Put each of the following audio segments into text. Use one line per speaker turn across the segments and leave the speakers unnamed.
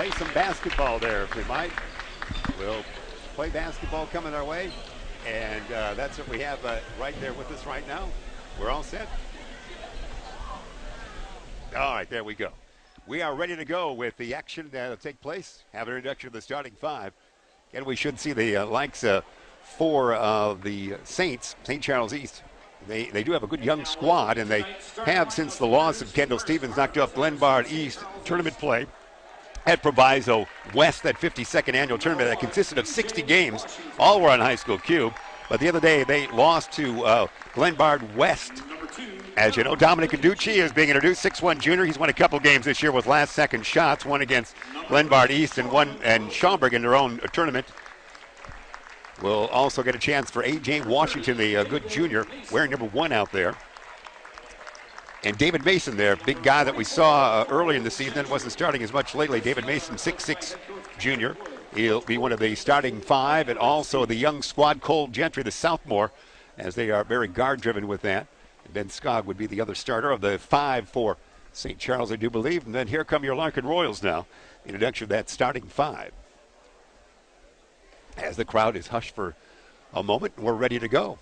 play some basketball there if we might. We'll play basketball coming our way. And that's what we have right there with us right now. We're all set. All right, there we go. We are ready to go with the action that'll take place. Have an introduction of the starting five. And we should see the likes for the Saints, St. Charles East. They do have a good young squad, and they have, since the loss of Kendall Stephens, knocked off Glenbard East tournament play at Proviso West, that 52nd annual tournament that consisted of 60 games. All were on High School Cube. But the other day, they lost to Glenbard West. As you know, Dominic Caducci is being introduced, 6'1" junior. He's won a couple games this year with last-second shots, one against Glenbard East and Schaumburg in their own tournament. We'll also get a chance for A.J. Washington, the good junior, wearing number 1 out there. And David Mason there, big guy that we saw early in the season and wasn't starting as much lately. David Mason, 6'6" junior. He'll be one of the starting 5, and also the young squad, Cole Gentry, the sophomore, as they are very guard-driven with that. And Ben Skog would be the other starter of the 5 for St. Charles, I do believe. And then here come your Larkin Royals now. Introduction of that starting 5. As the crowd is hushed for a moment, we're ready to go.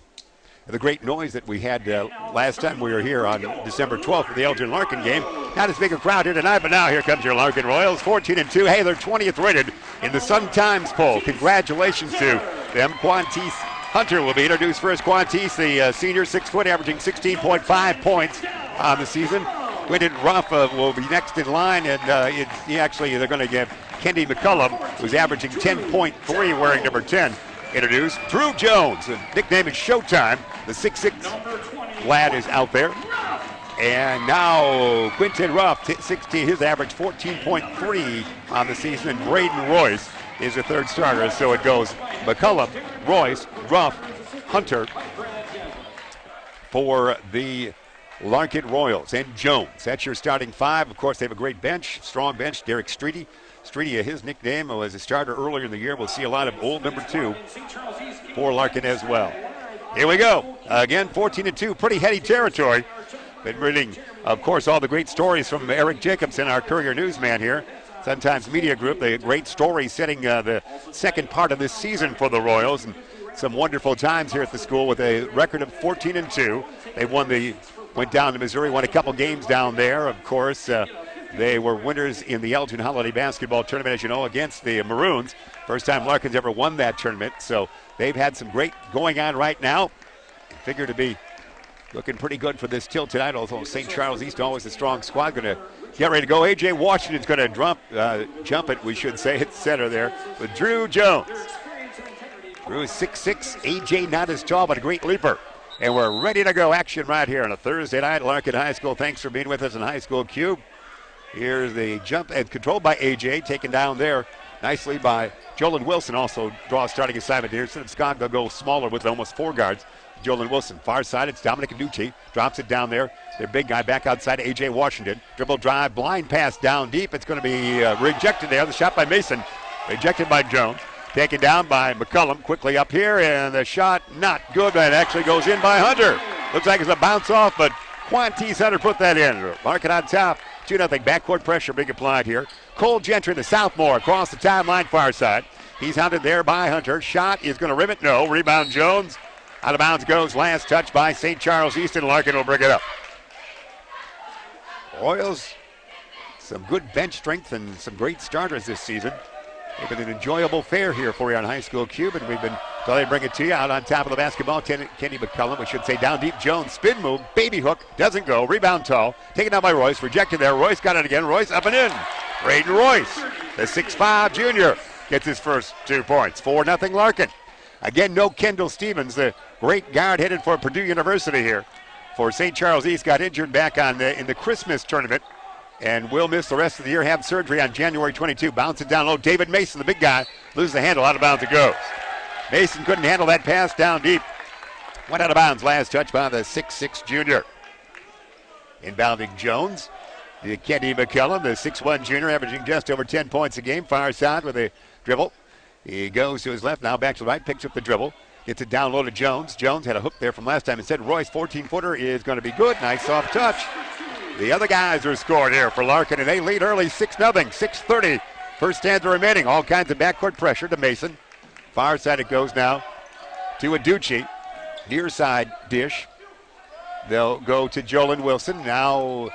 The great noise that we had last time we were here on December 12th for the Elgin Larkin game. Not as big a crowd here tonight, but now here comes your Larkin Royals, 14-2. Hey, they're 20th rated in the Sun Times poll. Congratulations to them. Quantice Hunter will be introduced first. Quantice, the senior, 6 foot, averaging 16.5 points on the season. Quinton Ruff will be next in line, and they're going to give Kendi McCullum, who's averaging 10.3, wearing number 10, introduced. Drew Jones, the nickname is Showtime. The 6'6" lad is out there. And now Quinton Ruff, 16, his average 14.3 on the season. And Braden Royce is the third starter. So it goes McCullum, Royce, Ruff, Hunter for the Larkin Royals, and Jones. That's your starting 5. Of course, they have a great bench, strong bench. Derek Streety. Streety, his nickname was a starter earlier in the year. We'll see a lot of old number 2 for Larkin as well. Here we go. Again, 14-2, pretty heady territory. Been reading, of course, all the great stories from Eric Jacobson, our Courier newsman here. Sun-Times Media Group, the great story setting the second part of this season for the Royals. And some wonderful times here at the school with a record of 14-2. They went down to Missouri, won a couple games down there. Of course, they were winners in the Elgin Holiday Basketball Tournament, as you know, against the Maroons. First time Larkin's ever won that tournament. So they've had some great going on right now. Figure to be looking pretty good for this till tonight, although St. Charles East, always a strong squad, going to get ready to go. A.J. Washington's going to jump it, we should say, at center there with Drew Jones. Drew is 6'6", A.J. not as tall, but a great leaper. And we're ready to go. Action right here on a Thursday night, Larkin High School. Thanks for being with us in High School Cube. Here's the jump, and controlled by A.J., taken down there nicely by Jolyn Wilson. Also draws starting assignment here. Instead of Scott, they'll go smaller with almost 4 guards. Jolyn Wilson, far side, it's Dominic Caducci. Drops it down there. Their big guy back outside, A.J. Washington. Dribble drive, blind pass down deep. It's going to be rejected there. The shot by Mason, rejected by Jones. Taken down by McCullum, quickly up here, and the shot not good, but it actually goes in by Hunter. Looks like it's a bounce off, but Quantice Hunter put that in. Larkin on top, 2-0, backcourt pressure being applied here. Cole Gentry, the sophomore, across the timeline far side. He's hunted there by Hunter. Shot is going to rim it, no. Rebound Jones. Out of bounds goes, last touch by St. Charles East, and Larkin will bring it up. Royals, some good bench strength and some great starters this season. It's been an enjoyable fare here for you on High School Cube, and we've been glad to bring it to you. Out on top of the basketball, Kenny McCullum, we should say down deep. Jones, spin move, baby hook, doesn't go. Rebound tall, taken down by Royce, rejected there. Royce got it again. Royce up and in. Braden Royce, the 6'5" junior, gets his first 2 points. 4-0 Larkin. Again, no Kendall Stephens, the great guard headed for Purdue University here. For St. Charles East, got injured back in the Christmas tournament and will miss the rest of the year, have surgery on January 22. Bounce it down low. David Mason, the big guy, loses the handle. Out of bounds it goes. Mason couldn't handle that pass down deep. Went out of bounds. Last touch by the 6'6" junior. Inbounding Jones. The Kendi McCullum, the 6'1" junior, averaging just over 10 points a game. Far side with a dribble. He goes to his left, now back to the right, picks up the dribble. Gets it down low to Jones. Jones had a hook there from last time. Instead, Royce, 14-footer, is going to be good. Nice soft touch. The other guys are scored here for Larkin, and they lead early 6-0. 6:30 First stanza remaining. All kinds of backcourt pressure to Mason. Far side it goes now to Aducci. Near side dish. They'll go to Jolyn Wilson. Now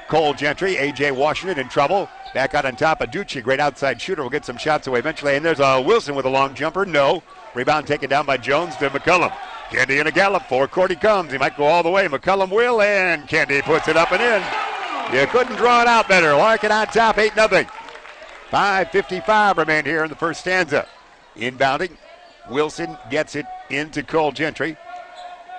Cole Gentry. A.J. Washington in trouble. Back out on top. Aducci, great outside shooter, will get some shots away eventually. And there's a Wilson with a long jumper. No. Rebound taken down by Jones to McCullum. Kendi in a gallop. Forecourt he comes. He might go all the way. McCullum will, and Kendi puts it up and in. You couldn't draw it out better. Larkin on top, 8-0. 5:55 remain here in the first stanza. Inbounding. Wilson gets it into Cole Gentry.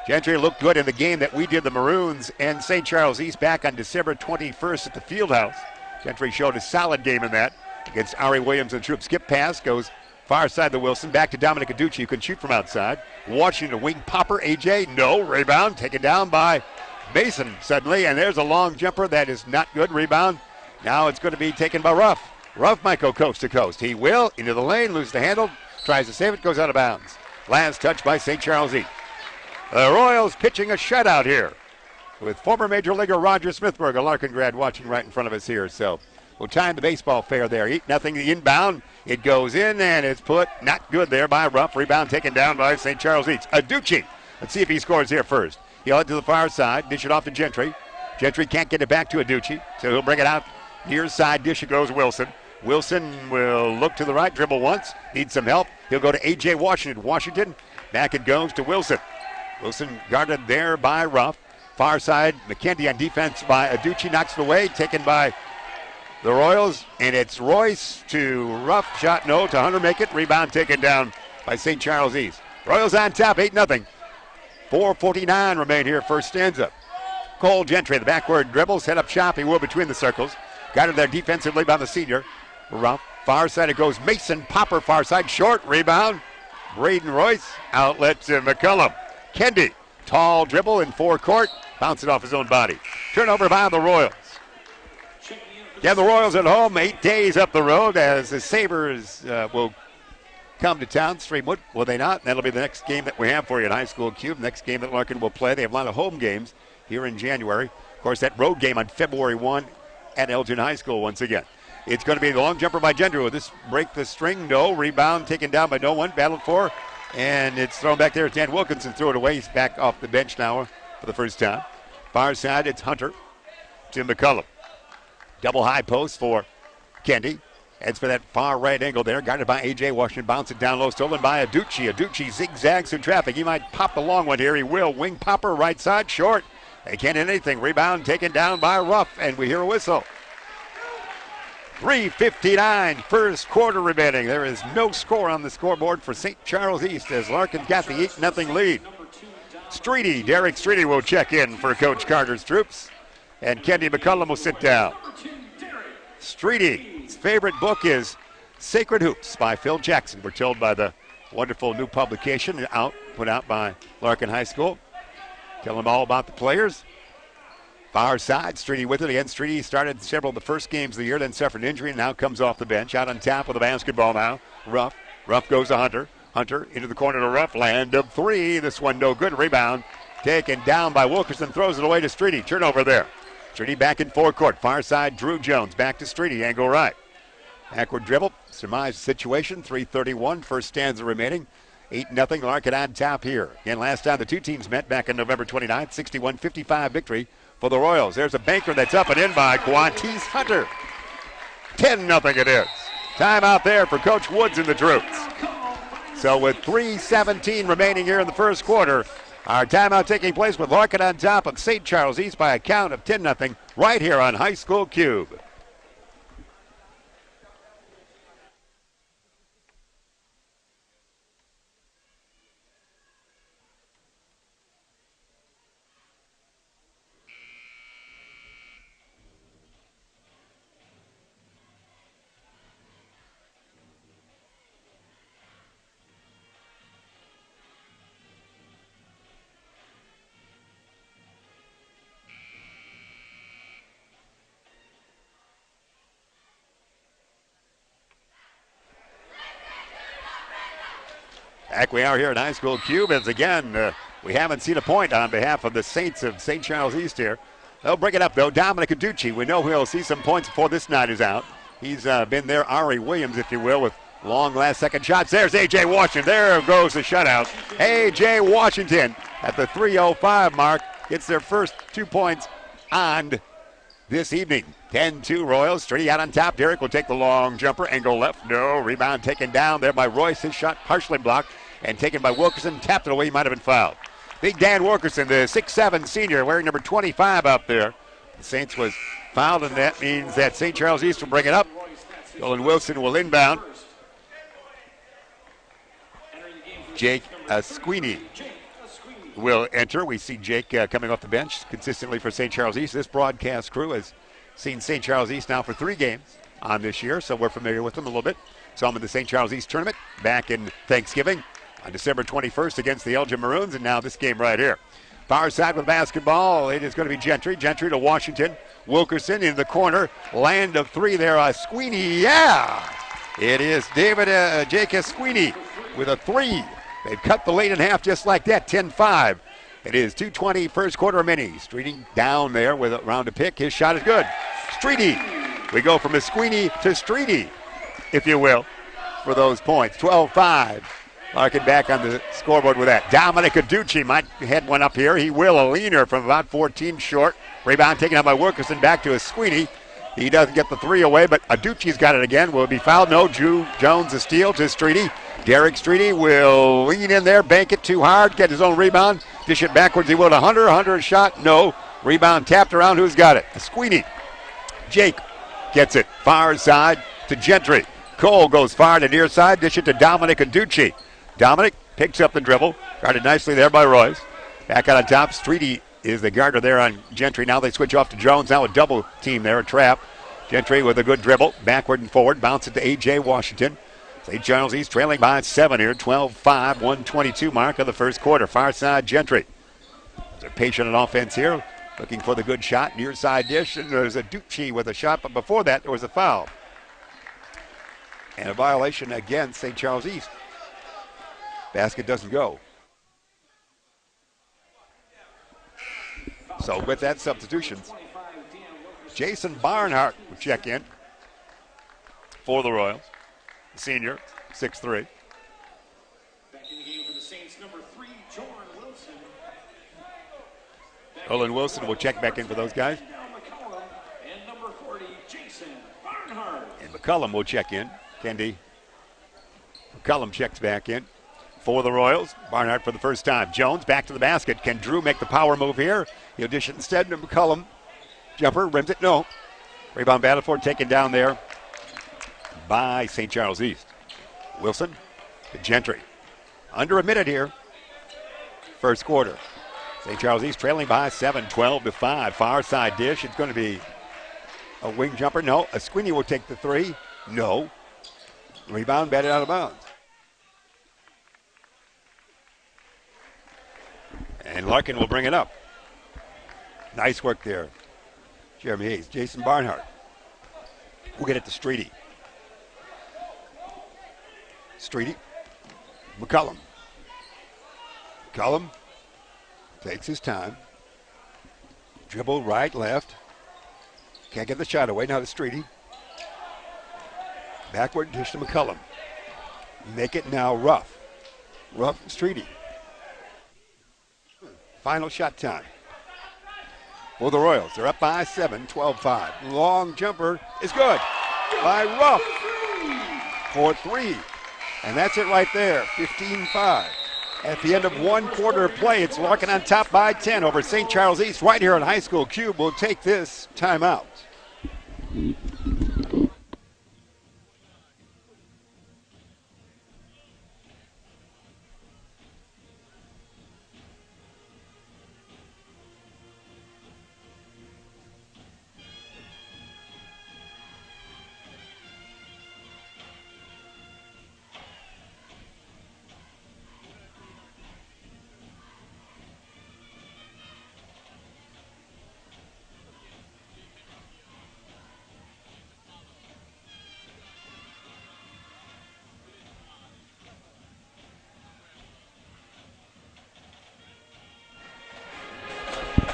Gentry looked good in the game that we did, the Maroons and St. Charles East, back on December 21st at the Fieldhouse. Gentry showed a solid game in that against Ari Williams and Troop. Skip pass goes far side to Wilson. Back to Dominic Aducci, who can shoot from outside. Washington wing popper. A.J. no. Rebound taken down by Mason suddenly. And there's a long jumper that is not good. Rebound. Now it's going to be taken by Ruff. Ruff might go coast to coast. He will. Into the lane. Loses the handle. Tries to save it. Goes out of bounds. Last touch by St. Charles East. The Royals pitching a shutout here with former Major Leaguer Roger Smithburg, a Larkin grad, watching right in front of us here. So we'll time the baseball fair there. 8-0 the inbound. It goes in, and it's put not good there by Ruff. Rebound taken down by St. Charles East. Aducci. Let's see if he scores here first. He'll head to the far side. Dish it off to Gentry. Gentry can't get it back to Aducci, so he'll bring it out near side. Dish it goes Wilson. Wilson will look to the right, dribble once. Needs some help. He'll go to A.J. Washington. Washington. Back it goes to Wilson. Wilson guarded there by Ruff. Far side, McKendy on defense by Aducci, knocks it away, taken by the Royals, and it's Royce to Ruff, shot no, to Hunter make it, rebound taken down by St. Charles East. Royals on top, 8-0. 4:49 remain here, first stanza. Cole Gentry, the backward dribble, set up shop, he will between the circles. Guarded there defensively by the senior. Ruff, far side it goes, Mason, popper, far side, short, rebound. Braden Royce, outlet to McCullum. Kendi, tall dribble in forecourt, bounce it off his own body. Turnover by the Royals. Yeah, the Royals at home, 8 days up the road as the Sabres will come to town. Streamwood, will they not? That'll be the next game that we have for you at High School Cube. Next game that Larkin will play. They have a lot of home games here in January. Of course, that road game on February 1 at Elgin High School once again. It's going to be the long jumper by Gentry. Will this break the string? No. Rebound taken down by no one. Battled for. And it's thrown back there. Dan Wilkinson threw it away. He's back off the bench now for the first time. Far side, it's Hunter to McCullum. Double high post for Kendi. Heads for that far right angle there. Guarded by A.J. Washington. Bounce it down low. Stolen by Aducci. Aducci zigzags through traffic. He might pop the long one here. He will. Wing popper, right side, short. They can't hit anything. Rebound taken down by Ruff. And we hear a whistle. 3:59, first quarter remaining. There is no score on the scoreboard for St. Charles East as Larkin's got the 8-0 lead. Streety, Derek Streety will check in for Coach Carter's troops. And Kendi McCullum will sit down. Streety's favorite book is Sacred Hoops by Phil Jackson. We're told by the wonderful new publication put out by Larkin High School. Tell them all about the players. Far side, Streety with it. Again, Streety started several of the first games of the year, then suffered an injury, and now comes off the bench. Out on top of the basketball now. Ruff. Ruff goes to Hunter. Hunter into the corner to Ruff. Land of three. This one no good. Rebound taken down by Wilkerson. Throws it away to Streety. Turnover there. Streety back in forecourt. Far side, Drew Jones. Back to Streety. Angle right. Backward dribble. Surmise situation. 3:31. First stanza remaining. 8-0 Larkin on top here. Again, last time the two teams met back on November 29th. 61-55 victory for the Royals. There's a banker that's up and in by Quantice Hunter. 10-0 it is. Timeout there for Coach Woods and the troops. So with 3:17 remaining here in the first quarter, our timeout taking place with Larkin on top of St. Charles East by a count of 10-0 right here on High School Cube. Back we are here at High School Cube as again we haven't seen a point on behalf of the Saints of St. Charles East here. They'll bring it up though. Dominic Aducci, we know he'll see some points before this night is out. He's been there, Ari Williams, if you will, with long last second shots. There's A.J. Washington. There goes the shutout. A.J. Washington at the 3:05 mark gets their first 2 points on this evening. 10-2 Royals. Streety out on top. Derek will take the long jumper and go left. No. Rebound taken down there by Royce. His shot partially blocked and taken by Wilkerson. Tapped it away. He might have been fouled. Big Dan Wilkerson, the 6'7 senior, wearing number 25 out there. The Saints was fouled, and that means that St. Charles East will bring it up. Nolan Wilson will inbound. Jake Squeeny will enter. We see Jake coming off the bench consistently for St. Charles East. This broadcast crew has seen St. Charles East now for 3 games on this year, so we're familiar with them a little bit. Saw them in the St. Charles East tournament back in Thanksgiving on December 21st against the Elgin Maroons, and now this game right here. Far side with basketball. It is going to be Gentry. Gentry to Washington. Wilkerson in the corner. Land of 3 there. Squeeny. Yeah! It is David Jake Squeeny with a 3. They've cut the lead in half just like that. 10-5. It is 2:20 first quarter mini. Streety down there with around a pick. His shot is good. Streety. We go from a Squeeny to Streety, if you will, for those points. 12-5. Larkin back on the scoreboard with that. Dominic Aducci might head one up here. He will. A leaner from about 14 short. Rebound taken out by Wilkerson. Back to a Squeeny. He doesn't get the 3 away, but Aducci's got it again. Will it be fouled? No. Drew Jones a steal to Streety. Derek Streety will lean in there, bank it too hard, get his own rebound, dish it backwards. He will to Hunter. Hunter a shot. No. Rebound tapped around. Who's got it? A Squeeny. Jake gets it. Far side to Gentry. Cole goes far to near side. Dish it to Dominic Aducci. Dominic picks up the dribble. Guarded nicely there by Royce. Back out on top. Streety is the guarder there on Gentry. Now they switch off to Jones. Now a double team there, a trap. Gentry with a good dribble. Backward and forward. Bounce it to A.J. Washington. St. Charles East trailing by 7 here. 12-5, 1:22 mark of the first quarter. Far side Gentry. They're patient on offense here. Looking for the good shot. Near side dish. And there's a Ducci with a shot. But before that, there was a foul. And a violation against St. Charles East. Basket doesn't go. So with that, substitutions. Jason Barnhart will check in for the Royals. Senior, 6'3".
Back in the game for the Saints, number 3, Jordan Wilson.
Nolan Wilson will check back in for those guys.
And number 40, Jason Barnhart.
And McCullum will check in. Kendi McCullum checks back in for the Royals. Barnhart for the first time. Jones back to the basket. Can Drew make the power move here? He'll dish it instead to McCullum. Jumper, rims it, no. Rebound battle for taken down there by St. Charles East. Wilson to Gentry. Under a minute here. First quarter. St. Charles East trailing by 7, 12-5. Far side dish. It's going to be a wing jumper. No. A Squeeny will take the 3. No. Rebound batted out of bounds. And Larkin will bring it up. Nice work there. Jeremy Hayes. Jason Barnhart. We'll get it to Streety. Streety. McCullum. McCullum takes his time. Dribble right, left. Can't get the shot away. Now to Streety. Backward dish to McCullum. Make it now rough. Rough Streety. Final shot time for the Royals. They're up by 7, 12-5. Long jumper is good by Ruff for 3. And that's it right there, 15-5. At the end of 1 quarter of play, it's Larkin on top by 10 over St. Charles East right here on High School Cube. We'll take this timeout.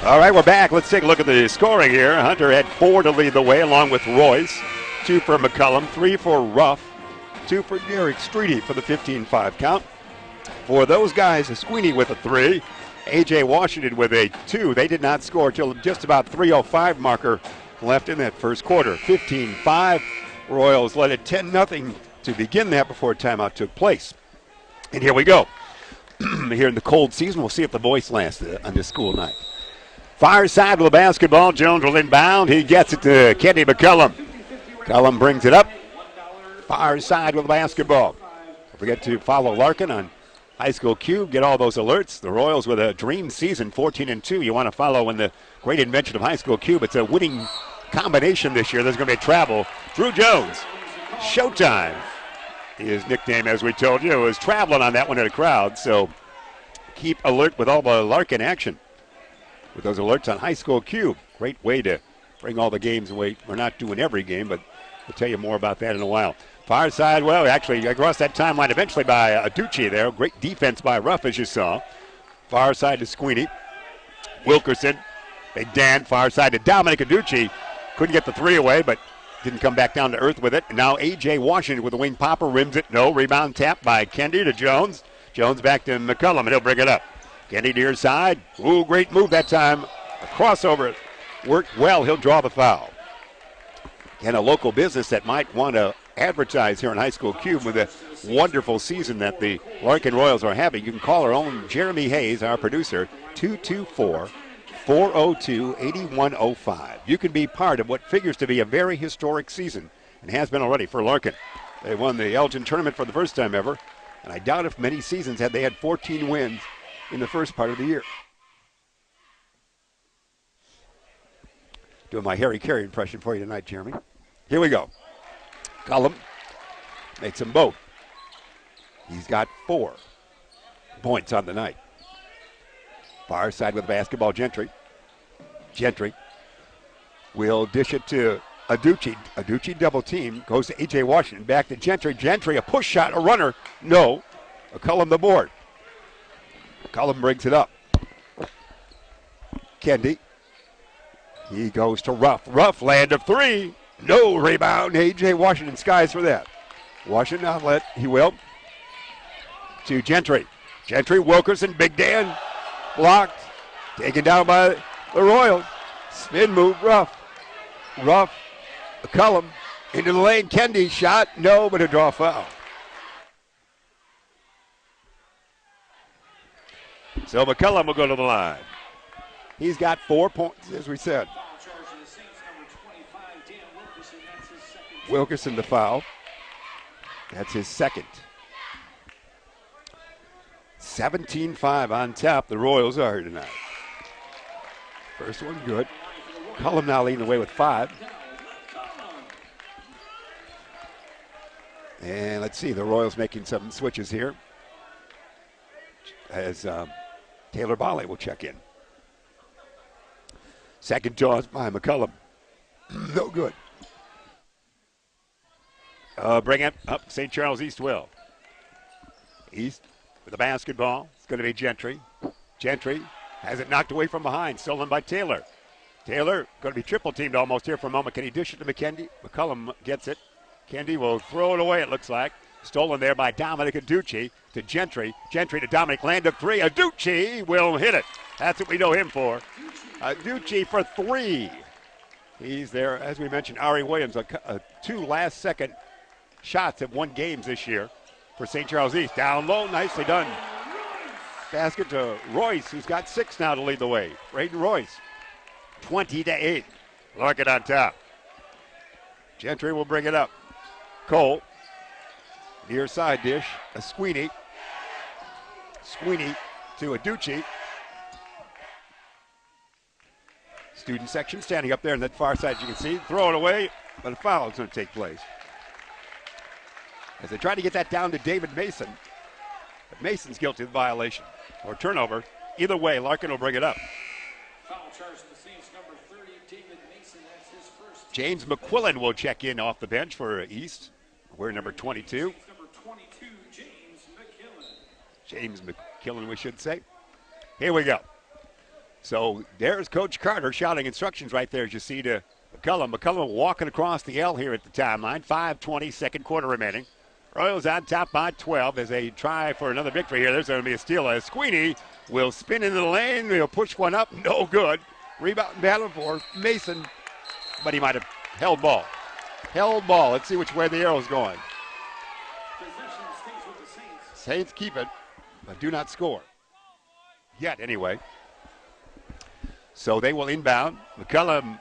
All right, we're back. Let's take a look at the scoring here. Hunter had 4 to lead the way along with Royce. 2 for McCullum, 3 for Ruff, 2 for Derek Streety for the 15-5 count. For those guys, Sweeney with a 3, A.J. Washington with a 2. They did not score till just about 3:05 marker left in that first quarter. 15-5. Royals led it 10-0 to begin that before timeout took place. And here we go. Here in the cold season, we'll see if the voice lasts on this school night. Far side with the basketball. Jones will inbound. He gets it to Kenny McCullum. McCullum brings it up. Far side with the basketball. Don't forget to follow Larkin on High School Cube. Get all those alerts. The Royals with a dream season, 14-2. You want to follow in the great invention of High School Cube. It's a winning combination this year. There's going to be a travel. Drew Jones, Showtime. His nickname, as we told you, was traveling on that one in the crowd. So keep alert with all the Larkin action. With those alerts on High School Cube. Great way to bring all the games away. We're not doing every game, but we'll tell you more about that in a while. Far side, well, actually, across that timeline eventually by Aducci there. Great defense by Ruff, as you saw. Far side to Sweeney. Wilkerson. Big Dan, far side to Dominic Aducci. Couldn't get the 3 away, but didn't come back down to earth with it. And now A.J. Washington with the wing popper rims it. No, rebound tap by Kendi to Jones. Jones back to McCullum, and he'll bring it up. Kendi near side. Ooh, great move that time. A crossover worked well. He'll draw the foul. And a local business that might want to advertise here in High School Cube with a wonderful season that the Larkin Royals are having. You can call our own Jeremy Hayes, our producer, 224-402-8105. You can be part of what figures to be a very historic season and has been already for Larkin. They won the Elgin tournament for the first time ever, and I doubt if many seasons had they had 14 wins in the first part of the year. Doing my Harry Carey impression for you tonight, Jeremy. Here we go. Cullum makes them both. He's got 4 points on the night. Far side with the basketball, Gentry. Gentry will dish it to Aducci. Aducci double team, goes to A.J. Washington. Back to Gentry. Gentry, a push shot, a runner. No. McCullum the board. McCullum brings it up. Kendi. He goes to Ruff. Ruff, land of 3. No rebound. A.J. Washington skies for that. Washington outlet. He will. To Gentry. Gentry, Wilkerson, Big Dan. Blocked. Taken down by the Royals. Spin move, Ruff. Ruff. McCullum. Into the lane. Kendi shot. No, but a draw foul. So McCullum will go to the line. He's got 4 points, as we said. Wilkerson the foul. That's his second. 17-5 on top. The Royals are here tonight. First one good. Cullum now leading the way with 5. And let's see, the Royals making some switches here. As Taylor Bolley will check in. Second toss by McCullum. No good. Bring it up. St. Charles East will. East with the basketball. It's going to be Gentry. Gentry has it knocked away from behind. Stolen by Taylor. Taylor going to be triple teamed almost here for a moment. Can he dish it to McKendy? McCullum gets it. Kendi will throw it away, it looks like. Stolen there by Dominic Aducci to Gentry. Gentry to Dominic. Land of 3. Aducci will hit it. That's what we know him for. Aducci for 3. He's there, as we mentioned, Ari Williams, 2 last-second shots have won games this year for St. Charles East. Down low, nicely done. Basket to Royce, who's got 6 now to lead the way. Braden Royce, 20-8. Larkin on top. Gentry will bring it up. Cole, near side dish, a Sweeney. Sweeney to Aducci. Student section standing up there in that far side, you can see. Throw it away, but a foul is going to take place. As they try to get that down to David Mason. But Mason's guilty of the violation or turnover. Either way, Larkin will bring it up.
Foul charge to the Saints, number 30, David Mason. That's his first.
James McQuillan will check in off the bench for East. We're number 22.
Number 22, James McKillen.
James McKillen, we should say. Here we go. So there's Coach Carter shouting instructions right there, as you see, to McCullum walking across the L here at the timeline. 5:20, second quarter remaining. Royals on top by 12 as they try for another victory here. There's going to be a steal. As Sweeney will spin into the lane. He'll push one up. No good. Rebound battle for Mason, but he might have held ball. Held ball. Let's see which way the arrow's going.
Possession stays with the Saints.
Saints keep it, but do not score. Yet, anyway. So they will inbound. McQuillan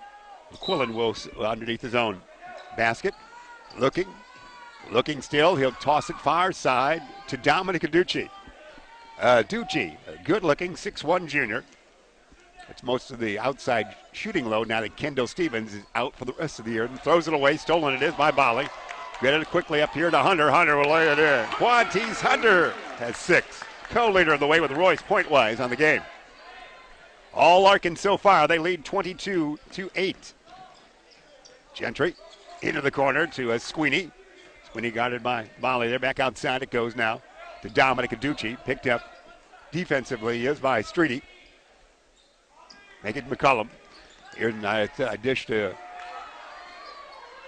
will underneath his own basket. Looking still. He'll toss it far side to Dominic Aducci. Aducci, a good-looking 6'1 junior. It's most of the outside shooting load now that Kendall Stephens is out for the rest of the year. And throws it away. Stolen it is by Bolly. Get it quickly up here to Hunter. Hunter will lay it in. Quantice Hunter has 6. Co-leader of the way with Royce point-wise on the game. All Larkin so far. They lead 22-8. Gentry into the corner to Sweeney. Sweeney guarded by Bolly there. Back outside it goes now to Dominic Aducci. Picked up defensively is by Streety. Make it McCullum. Here's a dish to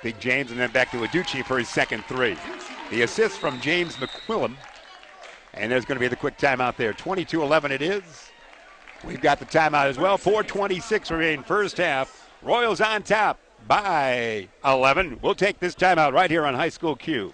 Big James and then back to Aducci for his second three. The assist from James McQuillan. And there's going to be the quick timeout there. 22-11 it is. We've got the timeout as well. 4:26 remain first half. Royals on top by 11. We'll take this timeout right here on High School Cube.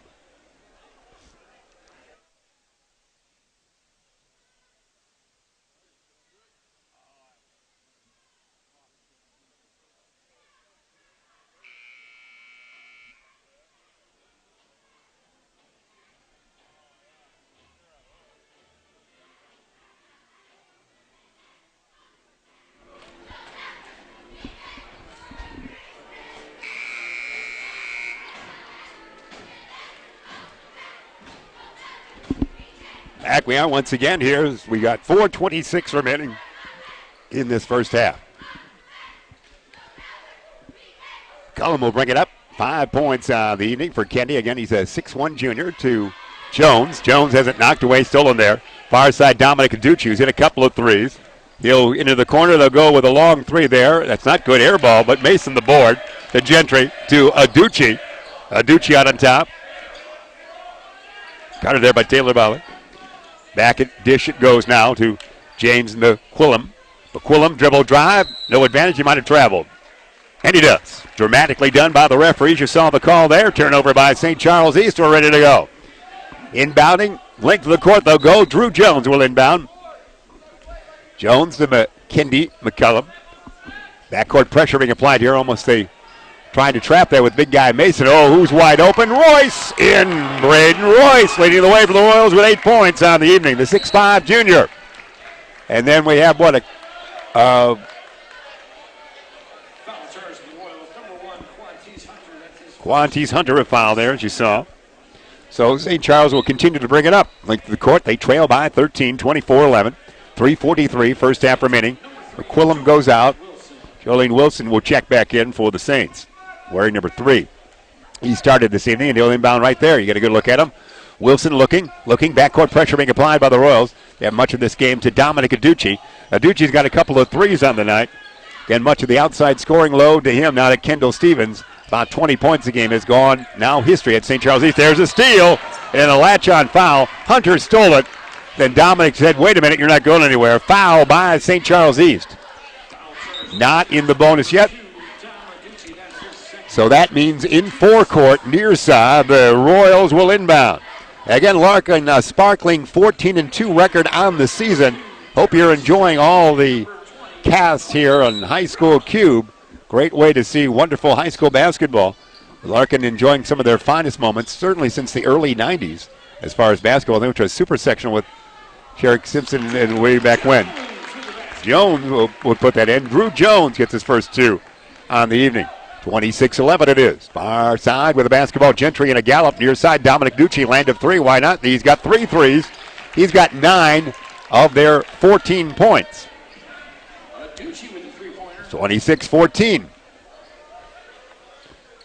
Back we are once again here. We got 4:26 remaining in this first half. Cullum will bring it up. 5 points the evening for Kendi. Again, he's a 6'1 junior to Jones. Jones has it knocked away, stolen there. Far side, Dominic Aducci, who's hit a couple of threes. He'll into the corner. They'll go with a long three there. That's not good air ball, but Mason the board to Gentry to Aducci. Aducci out on top. Got it there by Taylor Ballard. Back at dish it goes now to James McQuillan. McQuillan dribble drive. No advantage. He might have traveled. And he does. Dramatically done by the referees. You saw the call there. Turnover by St. Charles East. We're ready to go. Inbounding. Length of the court they'll go. Drew Jones will inbound. Jones to Kendi McCullum. Backcourt pressure being applied here. Almost trying to trap there with big guy Mason. Oh, who's wide open? Royce in. Braden Royce leading the way for the Royals with 8 points on the evening. The 6'5 junior. And then we have
Foul charge for the Royals. Number 1, Quantice Hunter. That's his
Quantice Hunter a foul there, as you saw. So St. Charles will continue to bring it up. Length of the court, they trail by 13, 24-11. 3:43, first half remaining. McQuillan goes out. Jolene Wilson will check back in for the Saints, wearing number 3. He started this evening, and he'll inbound right there. You get a good look at him. Wilson looking. Backcourt pressure being applied by the Royals. They have much of this game to Dominic Aducci. Aducci's got a couple of threes on the night. Again, much of the outside scoring load to him now that Kendall Stephens. About 20 points a game has gone. Now history at St. Charles East. There's a steal and a latch-on foul. Hunter stole it. Then Dominic said, wait a minute, you're not going anywhere. Foul by St. Charles East. Not in the bonus yet. So that means in forecourt, near side, the Royals will inbound. Again, Larkin, a sparkling 14-2 record on the season. Hope you're enjoying all the cast here on High School Cube. Great way to see wonderful high school basketball. Larkin enjoying some of their finest moments, certainly since the early 90s, as far as basketball. They went to a super sectional with Sherrick Simpson and way back when. Jones will put that in. Drew Jones gets his first 2 on the evening. 26-11 it is. Far side with a basketball. Gentry in a gallop. Near side, Dominic Ducci, land of 3. Why not? He's got 3 threes. He's got 9 of their 14 points. 26-14.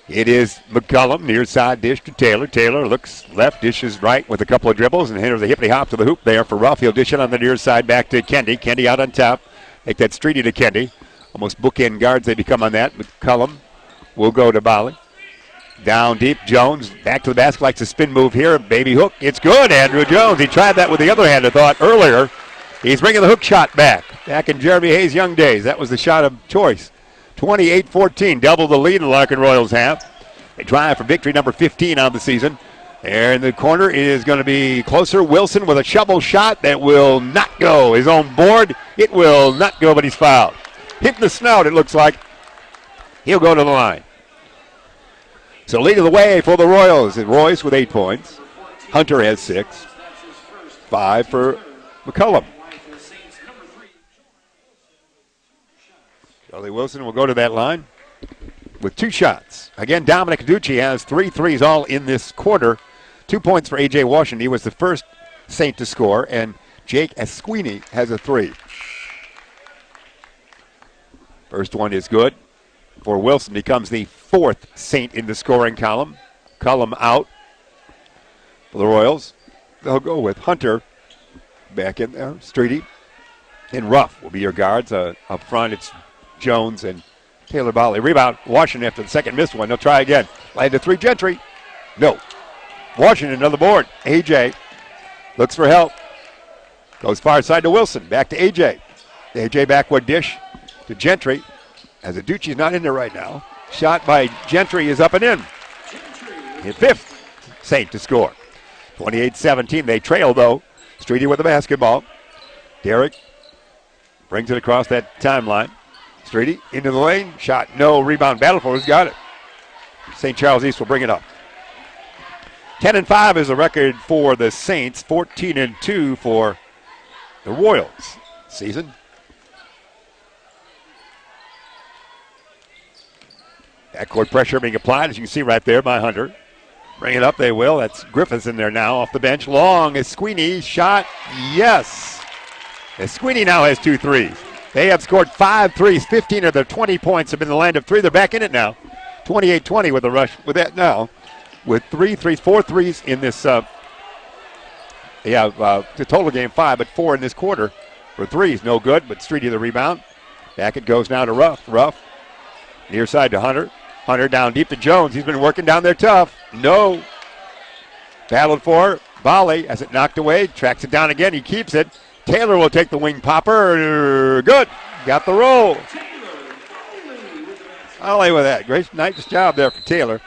It is McCullum, near side dish to Taylor. Taylor looks left, dishes right with a couple of dribbles, and here's a hippity hop to the hoop there for Ruff. He'll dish it on the near side back to Kendi. Kendi out on top. Make that Streety to Kendi. Almost bookend guards they become on that. McCullum will go to Bali. Down deep, Jones back to the basket, likes a spin move here. Baby hook, it's good, Andrew Jones. He tried that with the other hand, I thought, earlier. He's bringing the hook shot back in Jeremy Hayes' young days. That was the shot of choice. 28-14, double the lead in Larkin Royals half. They drive for victory number 15 on the season. There in the corner is going to be closer. Wilson with a shovel shot that will not go. His own board, it will not go, but he's fouled. Hitting the snout, it looks like. He'll go to the line. So leading the way for the Royals is Royce with 8 points. Hunter has 6. 5 for McCullum. Charlie Wilson will go to that line with 2 shots. Again, Dominic Ducci has 3 threes all in this quarter. 2 points for A.J. Washington. He was the first Saint to score, and Jake Esquini has a 3. First one is good for Wilson. Becomes the 4th Saint in the scoring column. Cullum out for the Royals. They'll go with Hunter back in there. Streety and Ruff will be your guards. Up front, it's Jones and Taylor Bali. Rebound, Washington after the second missed one. They'll try again. Landed 3, Gentry. No. Washington on the board. A.J. looks for help. Goes far side to Wilson. Back to A.J. A.J. backward dish to Gentry. As Aducci's not in there right now. Shot by Gentry is up and in. His 5th Saint to score. 28-17. They trail, though. Streety with the basketball. Derek brings it across that timeline. Streety into the lane. Shot, no. Rebound, battle for. Who's got it? St. Charles East will bring it up. 10-5 is a record for the Saints. 14-2 for the Royals season. Backcourt pressure being applied, as you can see right there by Hunter. Bring it up, they will. That's Griffiths in there now off the bench. Long Esquini shot, yes. Esquini now has 2 threes. They have scored 5 threes. 15 of their 20 points have been the land of 3. They're back in it now. 28-20 with the rush with that now. With 4 threes in this. The total game 5, but 4 in this quarter for threes. No good, but Streety the rebound. Back it goes now to Ruff. Ruff near side to Hunter. Hunter down deep to Jones. He's been working down there tough. No. Battled for. Bali has it knocked away. Tracks it down again. He keeps it. Taylor will take the wing popper. Good. Got the roll. Bali with that. Great, nice job there for Taylor.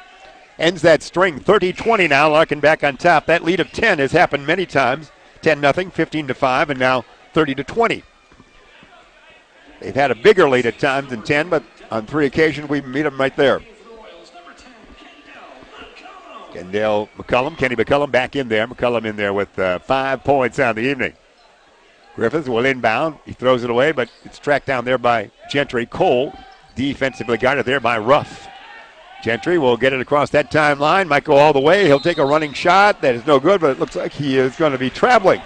Ends that string. 30-20 now. Larkin back on top. That lead of 10 has happened many times. 10-0, 15-5, and now 30-20. They've had a bigger lead at times than 10, but on 3 occasions we meet them right there. Kendall McCullum, Kenny McCullum back in there. McCullum in there with 5 points on the evening. Griffiths will inbound. He throws it away, but it's tracked down there by Gentry. Cole defensively guarded there by Ruff. Gentry will get it across that timeline. Might go all the way. He'll take a running shot. That is no good, but it looks like he is going to be traveling.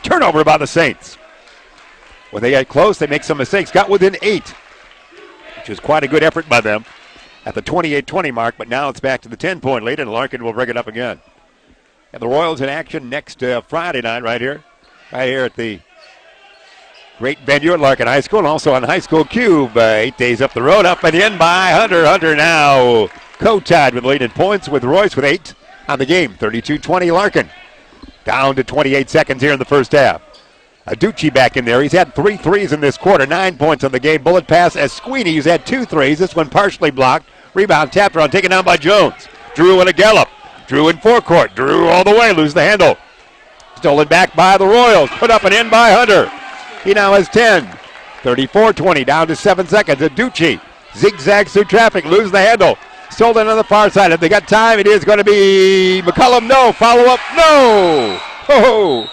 Turnover by the Saints. When they get close, they make some mistakes. Got within 8, which is quite a good effort by them at the 28-20 mark, but now it's back to the 10-point lead, and Larkin will bring it up again. And the Royals in action next Friday night right here at the great venue at Larkin High School, and also on High School Cube 8 days up the road, up and in by Hunter. Hunter now co-tied with lead in points with Royce with 8 on the game. 32-20 Larkin. Down to 28 seconds here in the first half. Aducci back in there. He's had 3 threes in this quarter, 9 points on the game. Bullet pass as Esquini. He's had 2 threes. This one partially blocked. Rebound tapped around, taken down by Jones. Drew in a gallop. Drew in forecourt. Drew all the way, lose the handle. Stolen back by the Royals. Put up and in by Hunter. He now has 10. 34-20, down to 7 seconds. Aducci zigzags through traffic, lose the handle. Stolen on the far side. If they got time, it is going to be McCullum. No. Follow-up. No. Oh.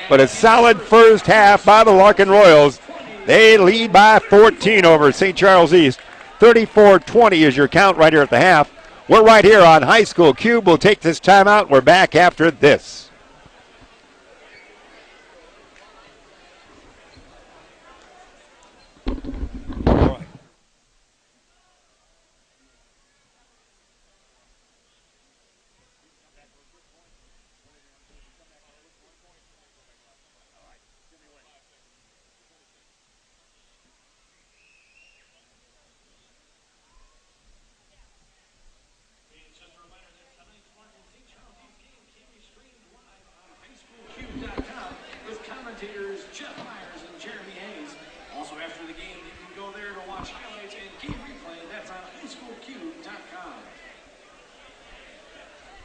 But a solid first half by the Larkin Royals. They lead by 14 over St. Charles East. 34-20 is your count right here at the half. We're right here on High School Cube. We'll take this timeout. We're back after this.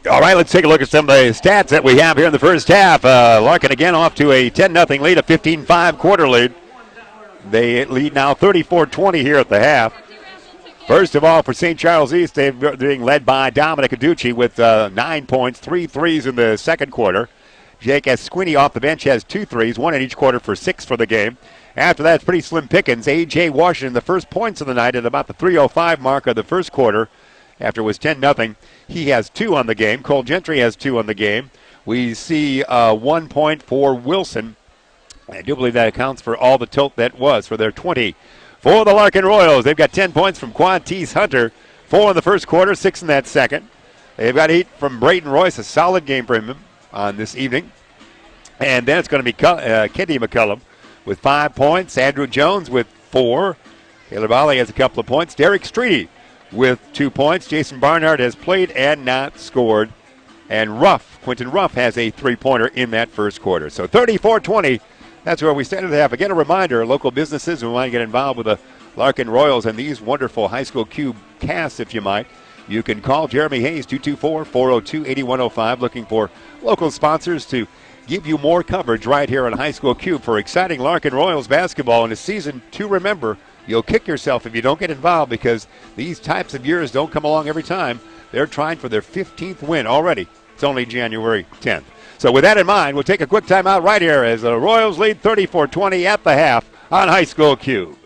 All right, let's take a look at some of the stats that we have here in the first half. Larkin again off to a 10-0 lead, a 15-5 quarter lead. They lead now 34-20 here at the half. First of all, for St. Charles East, they're being led by Dominic Aducci with 9 points, 3 threes in the second quarter. Jake Esquini off the bench has 2 threes, 1 in each quarter for 6 for the game. After that, it's pretty slim pickings. A.J. Washington, the first points of the night at about the 3:05 mark of the first quarter. After it was 10-0, he has 2 on the game. Cole Gentry has 2 on the game. We see 1 point for Wilson. I do believe that accounts for all the tilt that was for their 20. For the Larkin Royals, they've got 10 points from Quantice Hunter. 4 in the first quarter, 6 in that second. They've got 8 from Brayton Royce, a solid game for him on this evening. And then it's going to be Kendy McCullum with 5 points. Andrew Jones with 4. Taylor Volley has a couple of points. Derek Streety with 2 points. Jason Barnard has played and not scored. And Quentin Ruff has a 3-pointer in that first quarter. So 34-20. That's where we stand at the half. Again, a reminder, local businesses who want to get involved with the Larkin Royals and these wonderful high school cube casts, if you might, you can call Jeremy Hayes, 224-402-8105, looking for local sponsors to give you more coverage right here on High School Cube for exciting Larkin Royals basketball in a season to remember. You'll kick yourself if you don't get involved because these types of years don't come along every time. They're trying for their 15th win already. It's only January 10th. So with that in mind, we'll take a quick timeout right here as the Royals lead 34-20 at the half on High School Cube.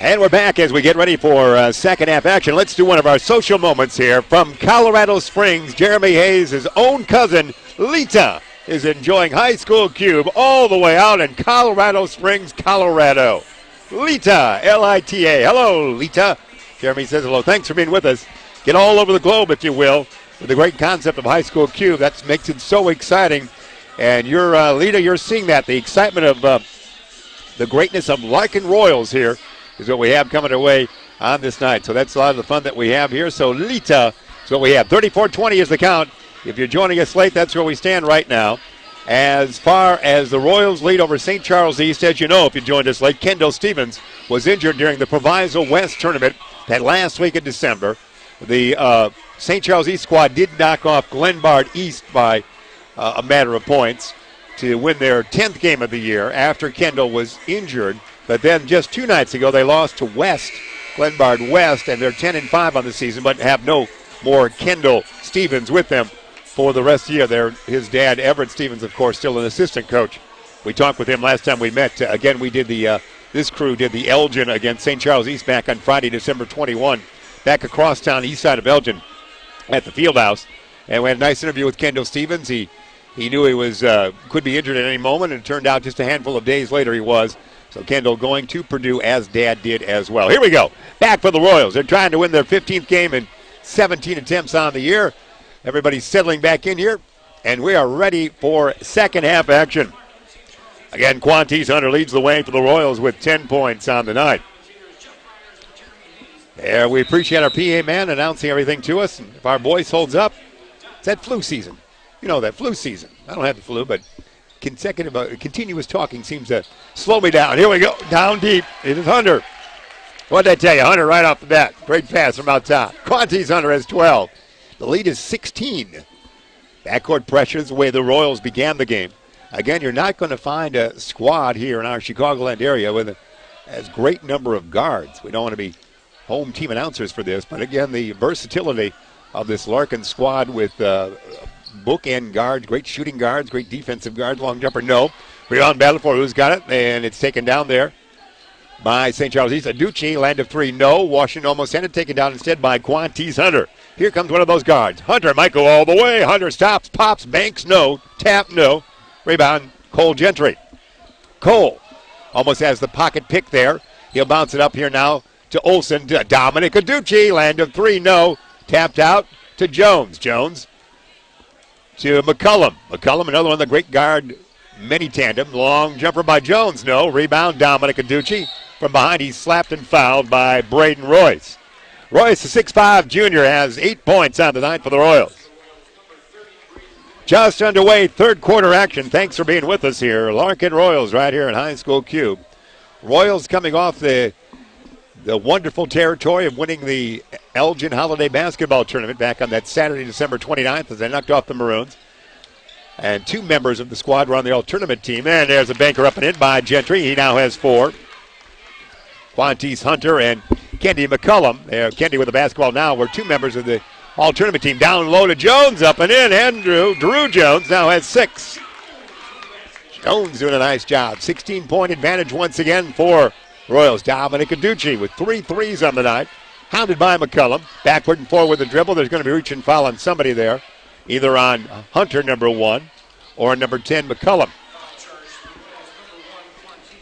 And we're back as we get ready for second half action. Let's do one of our social moments here. From Colorado Springs, Jeremy Hayes' own cousin, Lita, is enjoying High School Cube all the way out in Colorado Springs, Colorado. Lita, L-I-T-A. Hello, Lita. Jeremy says hello. Thanks for being with us. Get all over the globe, if you will, with the great concept of High School Cube. That makes it so exciting. And you're, Lita, you're seeing that. The excitement of the greatness of Larkin Royals here is what we have coming our way on this night. So that's a lot of the fun that we have here. So Lita is what we have. 34-20 is the count. If you're joining us late, that's where we stand right now. As far as the Royals lead over St. Charles East, as you know, if you joined us late, Kendall Stephens was injured during the Proviso West tournament that last week in December. The St. Charles East squad did knock off Glenbard East by a matter of points to win their 10th game of the year after Kendall was injured. But then just 2 nights ago, they lost to West, Glenbard West, and they're 10-5 on the season, but have no more Kendall Stephens with them for the rest of the year. His dad, Everett Stephens, of course, still an assistant coach. We talked with him last time we met. Again, we did this crew did the Elgin against St. Charles East back on Friday, December 21, back across town, east side of Elgin, at the Fieldhouse. And we had a nice interview with Kendall Stephens. He knew he was could be injured at any moment, and it turned out just a handful of days later he was. So Kendall going to Purdue as Dad did as well. Here we go. Back for the Royals. They're trying to win their 15th game in 17 attempts on the year. Everybody's settling back in here, and we are ready for second half action. Again, Quantice Hunter leads the way for the Royals with 10 points on the night. There, we appreciate our PA man announcing everything to us. And if our voice holds up, it's that flu season. You know, that flu season. I don't have the flu, but continuous talking seems to slow me down. Here we go. Down deep. It is Hunter. What did I tell you? Hunter right off the bat. Great pass from out top. Quantice Hunter has 12. The lead is 16. Backcourt pressures the way the Royals began the game. Again, you're not going to find a squad here in our Chicagoland area with as great number of guards. We don't want to be home team announcers for this, but again, the versatility of this Larkin squad with bookend guards, great shooting guards, great defensive guards, long jumper, no. Rebound battle for who's got it, and it's taken down there by St. Charles East. Aducci, land of 3, no. Washington almost had it taken down instead by Quantice Hunter. Here comes one of those guards. Hunter might go all the way. Hunter stops, pops, banks, no. Tap, no. Rebound, Cole Gentry. Cole almost has the pocket pick there. He'll bounce it up here now to Olsen, to Dominic Aducci. Land of 3, no. Tapped out to Jones. Jones to McCullum. McCullum, another one of the great guard mini tandem. Long jumper by Jones, no. Rebound, Dominic Aducci. From behind, he's slapped and fouled by Braden Royce. Royce, the 6'5 junior, has 8 points on the night for the Royals. Just underway, third quarter action. Thanks for being with us here. Larkin Royals right here in High School Cube. Royals coming off the wonderful territory of winning the Elgin Holiday Basketball Tournament back on that Saturday, December 29th, as they knocked off the Maroons. And 2 members of the squad were on the all-tournament team. And there's a banker up and in by Gentry. He now has 4. Quantice Hunter and Kendi McCullum. Kendi with the basketball now were 2 members of the all-tournament team. Down low to Jones, up and in. Drew Jones now has 6. Jones doing a nice job. 16-point advantage once again for Royals. Dominic Aducci with 3 threes on the night. Hounded by McCullum. Backward and forward with the dribble. There's going to be reach and foul on somebody there. Either on Hunter, number 1, or number 10, McCullum.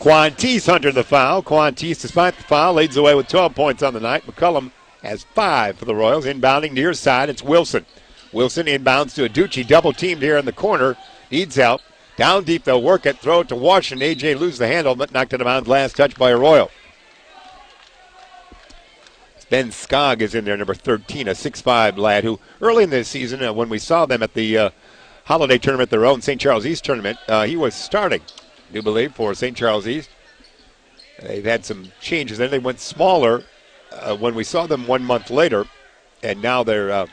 Quantice Hunter the foul. Quantice, despite the foul, leads the way with 12 points on the night. McCullum has 5 for the Royals. Inbounding near side, it's Wilson. Wilson inbounds to Aducci. Double teamed here in the corner. Needs help. Down deep, they'll work it. Throw it to Washington. A.J. loses the handle, but knocked it around. Last touch by a Royal. Ben Skog is in there, number 13, a 6'5 lad who early in this season, when we saw them at the holiday tournament, their own St. Charles East tournament, he was starting, I do believe, for St. Charles East. They've had some changes. Then they went smaller when we saw them 1 month later, and now they're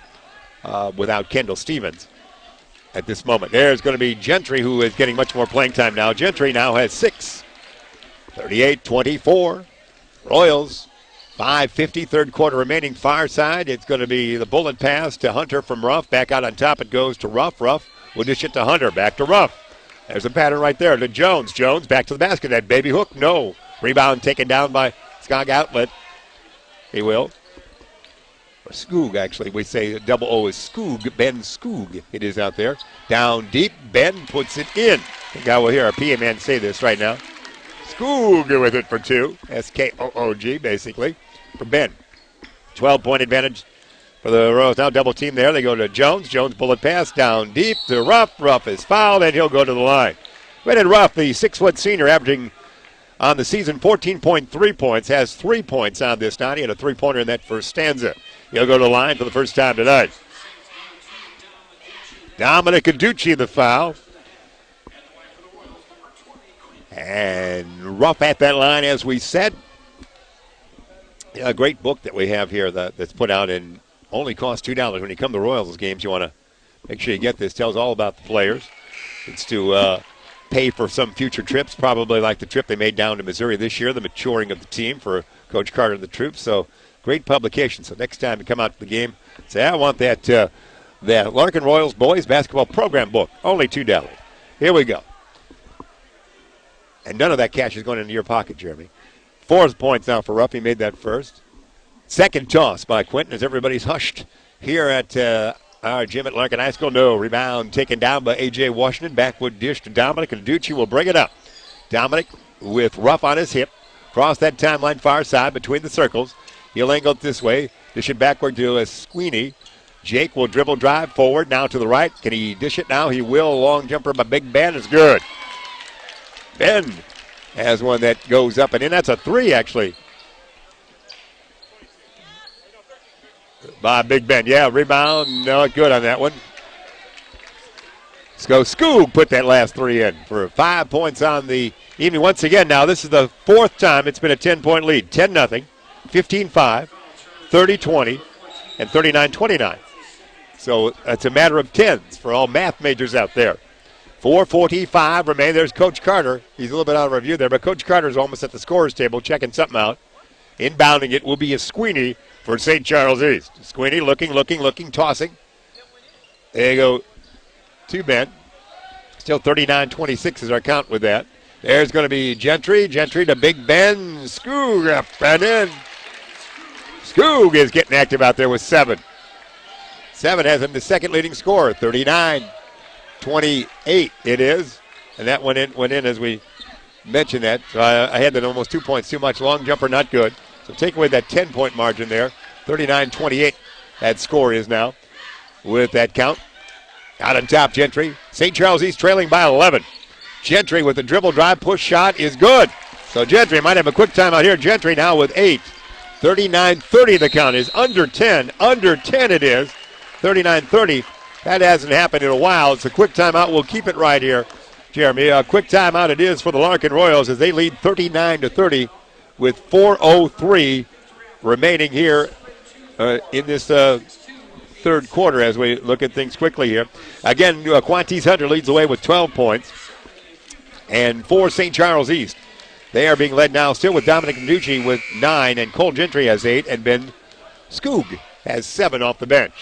without Kendall Stephens at this moment. There's going to be Gentry, who is getting much more playing time now. Gentry now has 6. 38-24. Royals. 5:50, third quarter remaining. Far side, it's going to be the bullet pass to Hunter from Ruff. Back out on top, it goes to Ruff. Ruff will dish it to Hunter. Back to Ruff. There's a pattern right there to Jones. Jones back to the basket. That baby hook, no. Rebound taken down by Skog outlet. He will. Or Skoog, actually. We say double O is Skoog. Ben Skoog it is out there. Down deep. Ben puts it in. I think I will hear our PA man say this right now. Skoog with it for two. S-K-O-O-G, basically, for Ben. 12-point advantage for the Royals. Now double team there. They go to Jones. Jones bullet pass down deep to Ruff. Ruff is fouled, and he'll go to the line. Brennan Ruff, the 6-foot senior, averaging on the season 14.3 points, has 3 points on this night. He had a three-pointer in that first stanza. He'll go to the line for the first time tonight. Dominic Aducci, the foul. And Ruff at that line, as we said. A great book that we have here that's put out and only costs $2. When you come to Royals games, you want to make sure you get this. Tells all about the players. It's to pay for some future trips, probably like the trip they made down to Missouri this year, the maturing of the team for Coach Carter and the troops. So great publication. So next time you come out to the game, say, I want that Larkin Royals boys basketball program book. Only $2. Here we go. And none of that cash is going into your pocket, Jeremy. 4 points now for Ruff. He made that first. Second toss by Quinton as everybody's hushed here at our gym at Larkin High School. No, rebound taken down by A.J. Washington. Backwood dish to Dominic, and Ducci will bring it up. Dominic with Ruff on his hip. Cross that timeline far side between the circles. He'll angle it this way. Dish it backward to Sweeney. Jake will dribble drive forward now to the right. Can he dish it now? He will. Long jumper by Big Ben is good. Ben has one that goes up and in. That's a 3, actually. By Big Ben. Yeah, rebound. Not good on that one. Let's go. Skoog put that last 3 in for 5 points on the evening. Once again, now this is the 4th time it's been a 10-point lead. 10-0, 15-5, 30-20, and 39-29. So it's a matter of tens for all math majors out there. 4:45 remain. There's Coach Carter. He's a little bit out of review there, but Coach Carter's almost at the scorer's table checking something out. Inbounding it will be a Sweeney for St. Charles East. Sweeney looking, tossing. There you go to Ben. Still 39-26 is our count with that. There's going to be Gentry to Big Ben. Skoog up and in. Skoog is getting active out there with 7. 7 has him the second leading scorer, 39-28 it is. And that went in as we mentioned that. So I had that almost 2 points too much. Long jumper, not good. So take away that 10-point margin there. 39-28 that score is now with that count. Out on top, Gentry. St. Charles East trailing by 11. Gentry with the dribble drive push shot is good. So Gentry might have a quick timeout here. Gentry now with 8. 39-30 the count is under 10. Under 10 it is. 39-30. That hasn't happened in a while. It's a quick timeout. We'll keep it right here, Jeremy. A quick timeout it is for the Larkin Royals as they lead 39-30 with 4:03 remaining here in this third quarter as we look at things quickly here. Again, Quantice Hunter leads the way with 12 points. And for St. Charles East, they are being led now still with Dominic Nucci with 9, and Cole Gentry has 8, and Ben Skoog has 7 off the bench.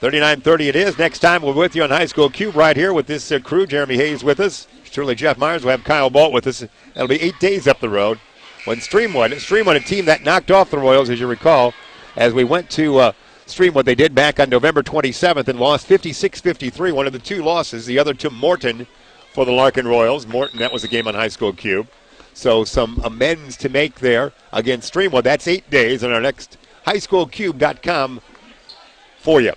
39-30 it is. Next time we're with you on High School Cube right here with this crew. Jeremy Hayes with us. Truly Jeff Myers. We'll have Kyle Balt with us. That'll be 8 days up the road. When Streamwood, a team that knocked off the Royals, as you recall, as we went to Streamwood, they did back on November 27th and lost 56-53. One of the 2 losses, the other to Morton for the Larkin Royals. Morton, that was a game on High School Cube. So some amends to make there against Streamwood. That's 8 days on our next highschoolcube.com for you.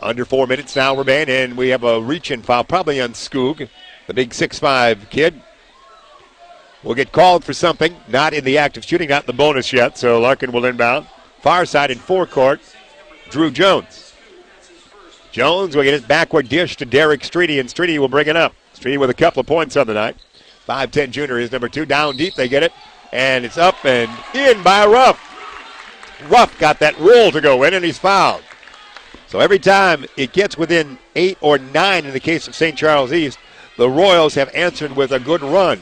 Under 4 minutes now remain, and we have a reach-in foul probably on Skoog, the big 6'5" kid. Will get called for something, not in the act of shooting, not in the bonus yet, so Larkin will inbound. Far side in forecourt, Drew Jones. Jones will get his backward dish to Derek Streety, and Streety will bring it up. Streety with a couple of points on the night. 5'10" junior is number 2. Down deep, they get it, and it's up and in by Ruff. Ruff got that roll to go in, and he's fouled. So every time it gets within 8 or 9 in the case of St. Charles East, the Royals have answered with a good run.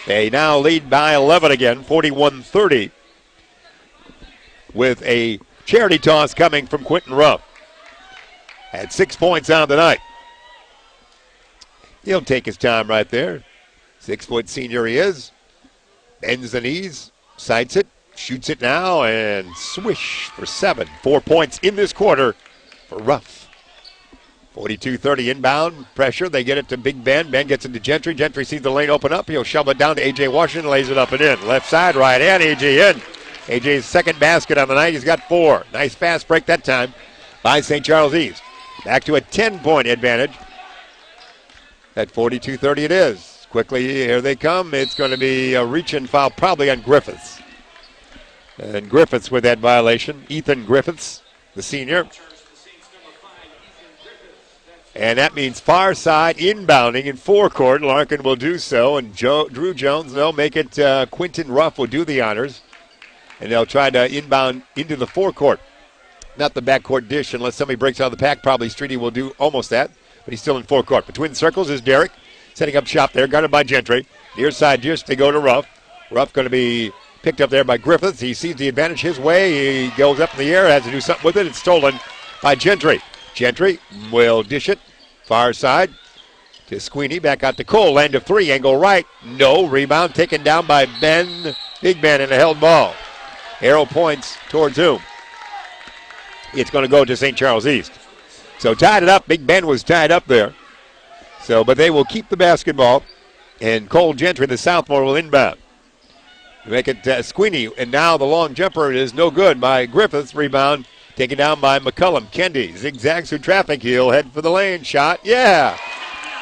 They now lead by 11 again, 41-30, with a charity toss coming from Quentin Ruff. At 6 points on the night. He'll take his time right there. 6-foot senior he is. Bends the knees, sights it, Shoots it now and swish for 7. 4 points in this quarter for Ruff. 42-30 inbound pressure. They get it to Big Ben. Ben gets it to Gentry. Gentry sees the lane open up. He'll shovel it down to A.J. Washington. Lays it up and in. Left side, right hand. A.J. in. A.J.'s second basket on the night. He's got 4. Nice fast break that time by St. Charles East. Back to a 10-point advantage. At 42-30 it is. Quickly, here they come. It's going to be a reach-in foul probably on Griffiths. And Griffiths with that violation. Ethan Griffiths, the senior. And that means far side inbounding in forecourt. Larkin will do so. And Drew Jones, they'll make it. Quentin Ruff will do the honors. And they'll try to inbound into the forecourt. Not the backcourt dish unless somebody breaks out of the pack. Probably Streety will do almost that. But he's still in forecourt. Between the circles is Derrick. Setting up shop there. Guarded by Gentry. Near side dish, they go to Ruff. Ruff going to be picked up there by Griffiths. He sees the advantage his way. He goes up in the air. Has to do something with it. It's stolen by Gentry. Gentry will dish it. Far side to Sweeney. Back out to Cole. Land of 3. Angle right. No. Rebound taken down by Ben. Big Ben in a held ball. Arrow points towards whom? It's going to go to St. Charles East. So tied it up. Big Ben was tied up there. So, but they will keep the basketball. And Cole Gentry, the sophomore, will inbound. Make it Sweeney. And now the long jumper is no good by Griffiths. Rebound taken down by McCullum. Kendi zigzags through traffic. He'll head for the lane. Shot. Yeah.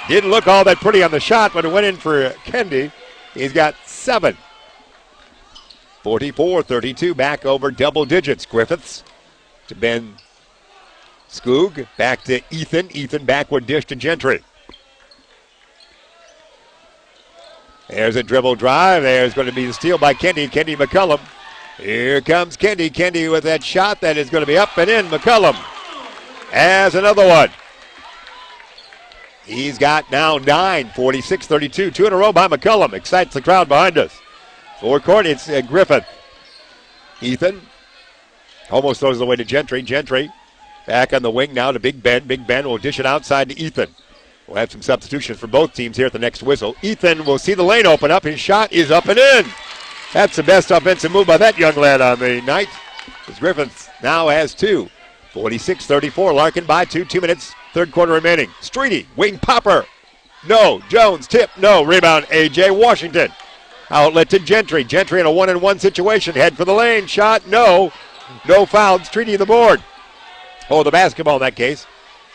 Didn't look all that pretty on the shot, but it went in for Kendi. He's got 7. 44-32. Back over double digits. Griffiths to Ben Skoog. Back to Ethan. Ethan backward dish to Gentry. There's a dribble drive. There's going to be the steal by Kendi. Kendi McCullum. Here comes Kendi. Kendi with that shot that is going to be up and in. McCullum has another one. He's got now 9. 46-32. 2 in a row by McCullum. Excites the crowd behind us. Forecourt, it's Griffith. Ethan almost throws it away to Gentry. Gentry back on the wing now to Big Ben. Big Ben will dish it outside to Ethan. We'll have some substitutions for both teams here at the next whistle. Ethan will see the lane open up. His shot is up and in. That's the best offensive move by that young lad on the night. As Griffiths now has 2. 46-34. Larkin by 2. 2 minutes. Third quarter remaining. Streety, wing popper. No. Jones, tip. No. Rebound, A.J. Washington. Outlet to Gentry. Gentry in a 1-on-1 situation. Head for the lane. Shot. No. No foul. Streety the board. Oh, the basketball in that case.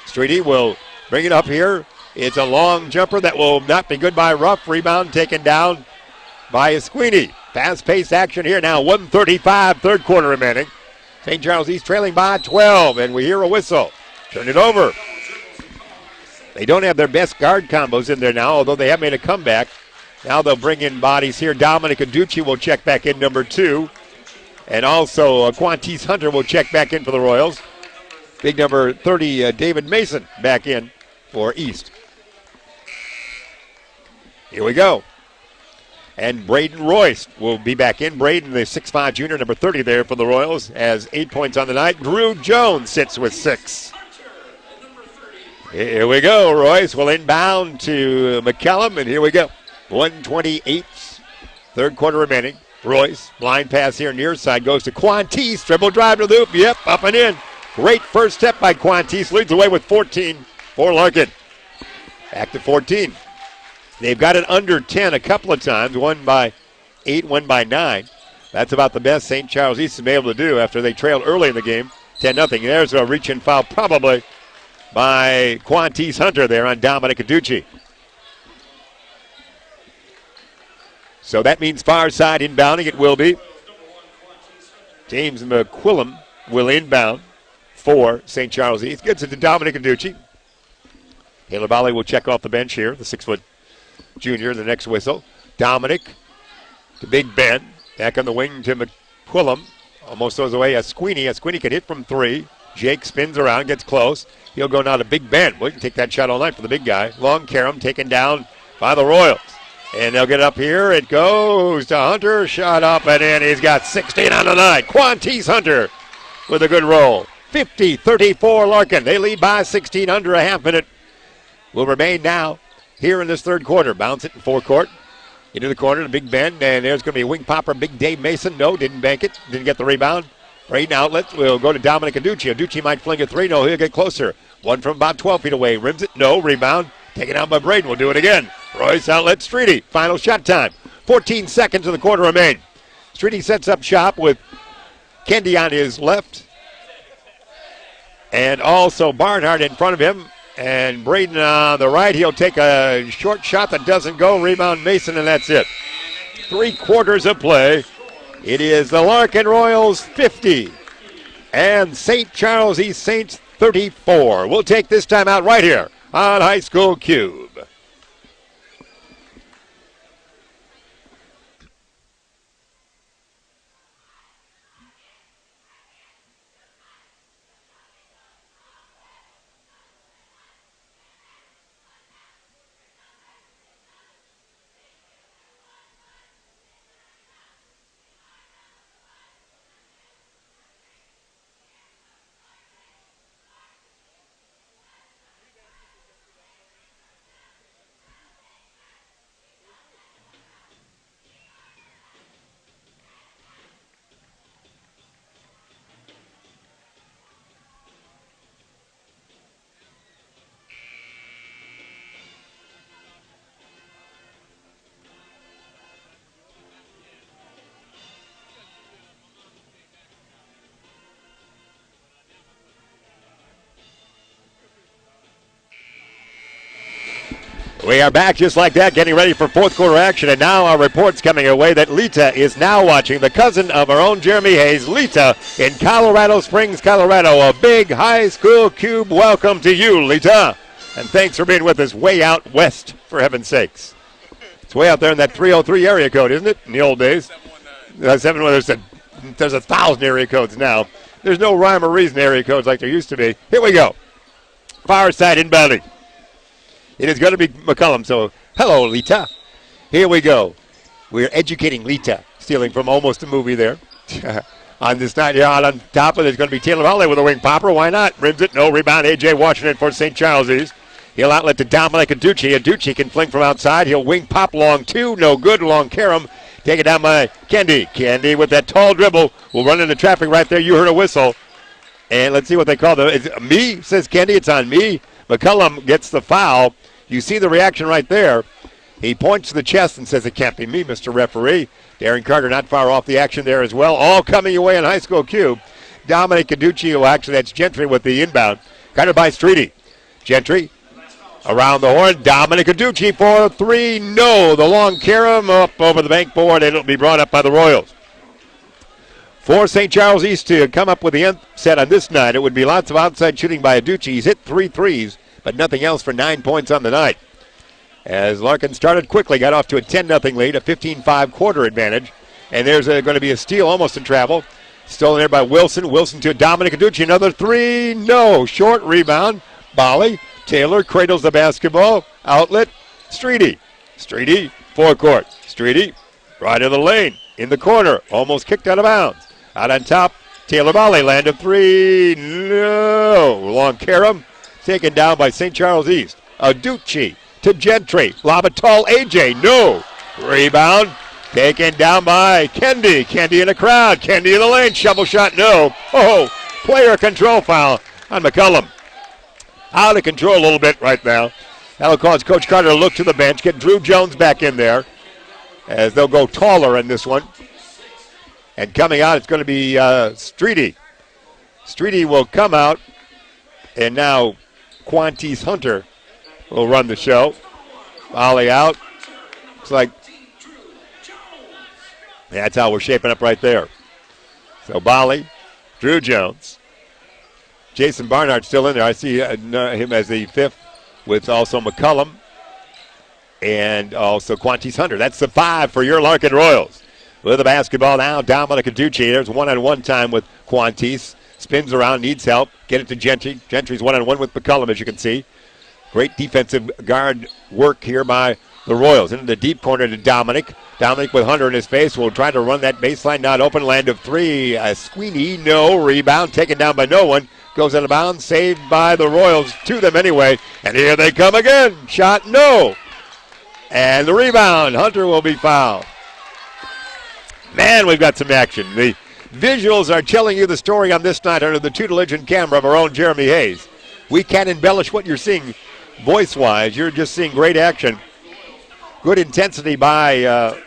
Streety will bring it up here. It's a long jumper that will not be good by Ruff. Rebound taken down by Sweeney. Fast-paced action here now. 1:35, third quarter remaining. St. Charles East trailing by 12, and we hear a whistle. Turn it over. They don't have their best guard combos in there now, although they have made a comeback. Now they'll bring in bodies here. Dominic Aducci will check back in, number 2. And also Quantice Hunter will check back in for the Royals. Big number 30, David Mason, back in for East. Here we go. And Braden Royce will be back in. Braden, the 6'5 junior, number 30 there for the Royals, has 8 points on the night. Drew Jones sits with 6. Here we go. Royce will inbound to McCallum, and here we go. 1:28, third quarter remaining. Royce, blind pass here near side, goes to Quantice. Dribble drive to the loop. Yep, up and in. Great first step by Quantice. Leads away with 14 for Larkin. Back to 14. They've got it under 10 a couple of times, one by 8, one by 9. That's about the best St. Charles East has been able to do after they trailed early in the game, 10-0. There's a reach and foul probably by Quantice Hunter there on Dominic Aducci. So that means far side inbounding. It will be. James McQuillam will inbound for St. Charles East. Gets it to Dominic Aducci. Taylor Volley will check off the bench here, the 6-foot junior, the next whistle. Dominic to Big Ben. Back on the wing to McQuillam. Almost throws away a Sweeney. A Sweeney can hit from 3. Jake spins around, gets close. He'll go now to Big Ben. Well, he can take that shot all night for the big guy. Long carom taken down by the Royals. And they'll get up here. It goes to Hunter. Shot up and in. He's got 16 on the night. Quantice Hunter with a good roll. 50-34 Larkin. They lead by 16 under a half minute. Will remain now here in this third quarter. Bounce it in forecourt.
Into the corner, the big bend, and there's going to be a wing popper, big Dave Mason. No, didn't bank it, didn't get the rebound. Braden outlet will go to Dominic Aducci. Aducci might fling a three. No, he'll get closer. One from about 12 feet away. Rims it. No, rebound. Taken out by Braden. Will do it again. Royce outlet, Streety. Final shot time. 14 seconds of the quarter remain. Streety sets up shop with Kendi on his left. And also Barnhart in front of him. And Braden on the right. He'll take a short shot that doesn't go. Rebound Mason, and that's it. 3 quarters of play. It is the Larkin Royals 50 and St. Charles East Saints 34. We'll take this time out right here on High School Cube. We are back just like that, getting ready for fourth quarter action, and now our report's coming our way that Lita is now watching, the cousin of our own Jeremy Hayes, Lita, in Colorado Springs, Colorado. A big High School Cube welcome to you, Lita, and thanks for being with us way out west, for heaven's sakes. It's way out there in that 303 area code, isn't it, in the old days? 711, there's 1,000 area codes now. There's no rhyme or reason area codes like there used to be. Here we go. Far side inbounding. It is going to be McCullum, so hello, Lita. Here we go. We're educating Lita, stealing from almost a movie there. On this night here out on top of it is going to be Taylor Hawley with a wing popper. Why not? Rims it. No rebound. A.J. Washington for St. Charles East. He'll outlet to Dominic Aducci. Aducci can fling from outside. He'll wing pop long two. No good. Long carom. Take it down by Kendi. Kendi with that tall dribble will run into traffic right there. You heard a whistle. And let's see what they call it. Is it me, says Kendi. It's on me. McCullum gets the foul. You see the reaction right there. He points to the chest and says, it can't be me, Mr. Referee. Darren Carter not far off the action there as well. All coming away in High School Cube. Dominic Aducci, well, actually that's Gentry with the inbound. Carter by Streety. Gentry around the horn. Dominic Aducci for three. No. The long carom up over the bank board, and it'll be brought up by the Royals. For St. Charles East to come up with the end set on this night, it would be lots of outside shooting by Aducci. He's hit 3 threes, but nothing else for 9 points on the night. As Larkin started quickly, got off to a 10-0 lead, a 15-5 quarter advantage. And there's going to be a steal almost in travel. Stolen there by Wilson. Wilson to Dominic Aducci. Another three. No. Short rebound. Bolly. Taylor cradles the basketball. Outlet. Streety. Streety. Forecourt. Streety. Right of the lane. In the corner. Almost kicked out of bounds. Out on top. Taylor Bolly. Land of three. No. Long carom. Taken down by St. Charles East. Aducci to Gentry. Lob a tall A.J. No. Rebound. Taken down by Kendi. Kendi in the crowd. Kendi in the lane. Shovel shot. No. Oh, player control foul on McCullum. Out of control a little bit right now. That'll cause Coach Carter to look to the bench. Get Drew Jones back in there as they'll go taller in this one. And coming out, it's going to be Streety. Streety will come out. And now Quantice Hunter will run the show. Volley out. Looks like that's how we're shaping up right there. So Bolly, Drew Jones, Jason Barnhart still in there. I see him as the fifth with also McCullum and also Quantice Hunter. That's the 5 for your Larkin Royals. With the basketball now, Dominic Aducci. There's one-on-one time with Quantice. Spins around, needs help. Get it to Gentry. Gentry's one-on-one with McCullum, as you can see. Great defensive guard work here by the Royals. Into the deep corner to Dominic. Dominic with Hunter in his face will try to run that baseline. Not open. Land of three. Sweeney, no. Rebound taken down by no one. Goes out of bounds. Saved by the Royals. To them anyway. And here they come again. Shot, no. And the rebound, Hunter will be fouled. Man, we've got some action. The visuals are telling you the story on this night under the tutelage and camera of our own Jeremy Hayes. We can't embellish what you're seeing voice-wise. You're just seeing great action. Good intensity by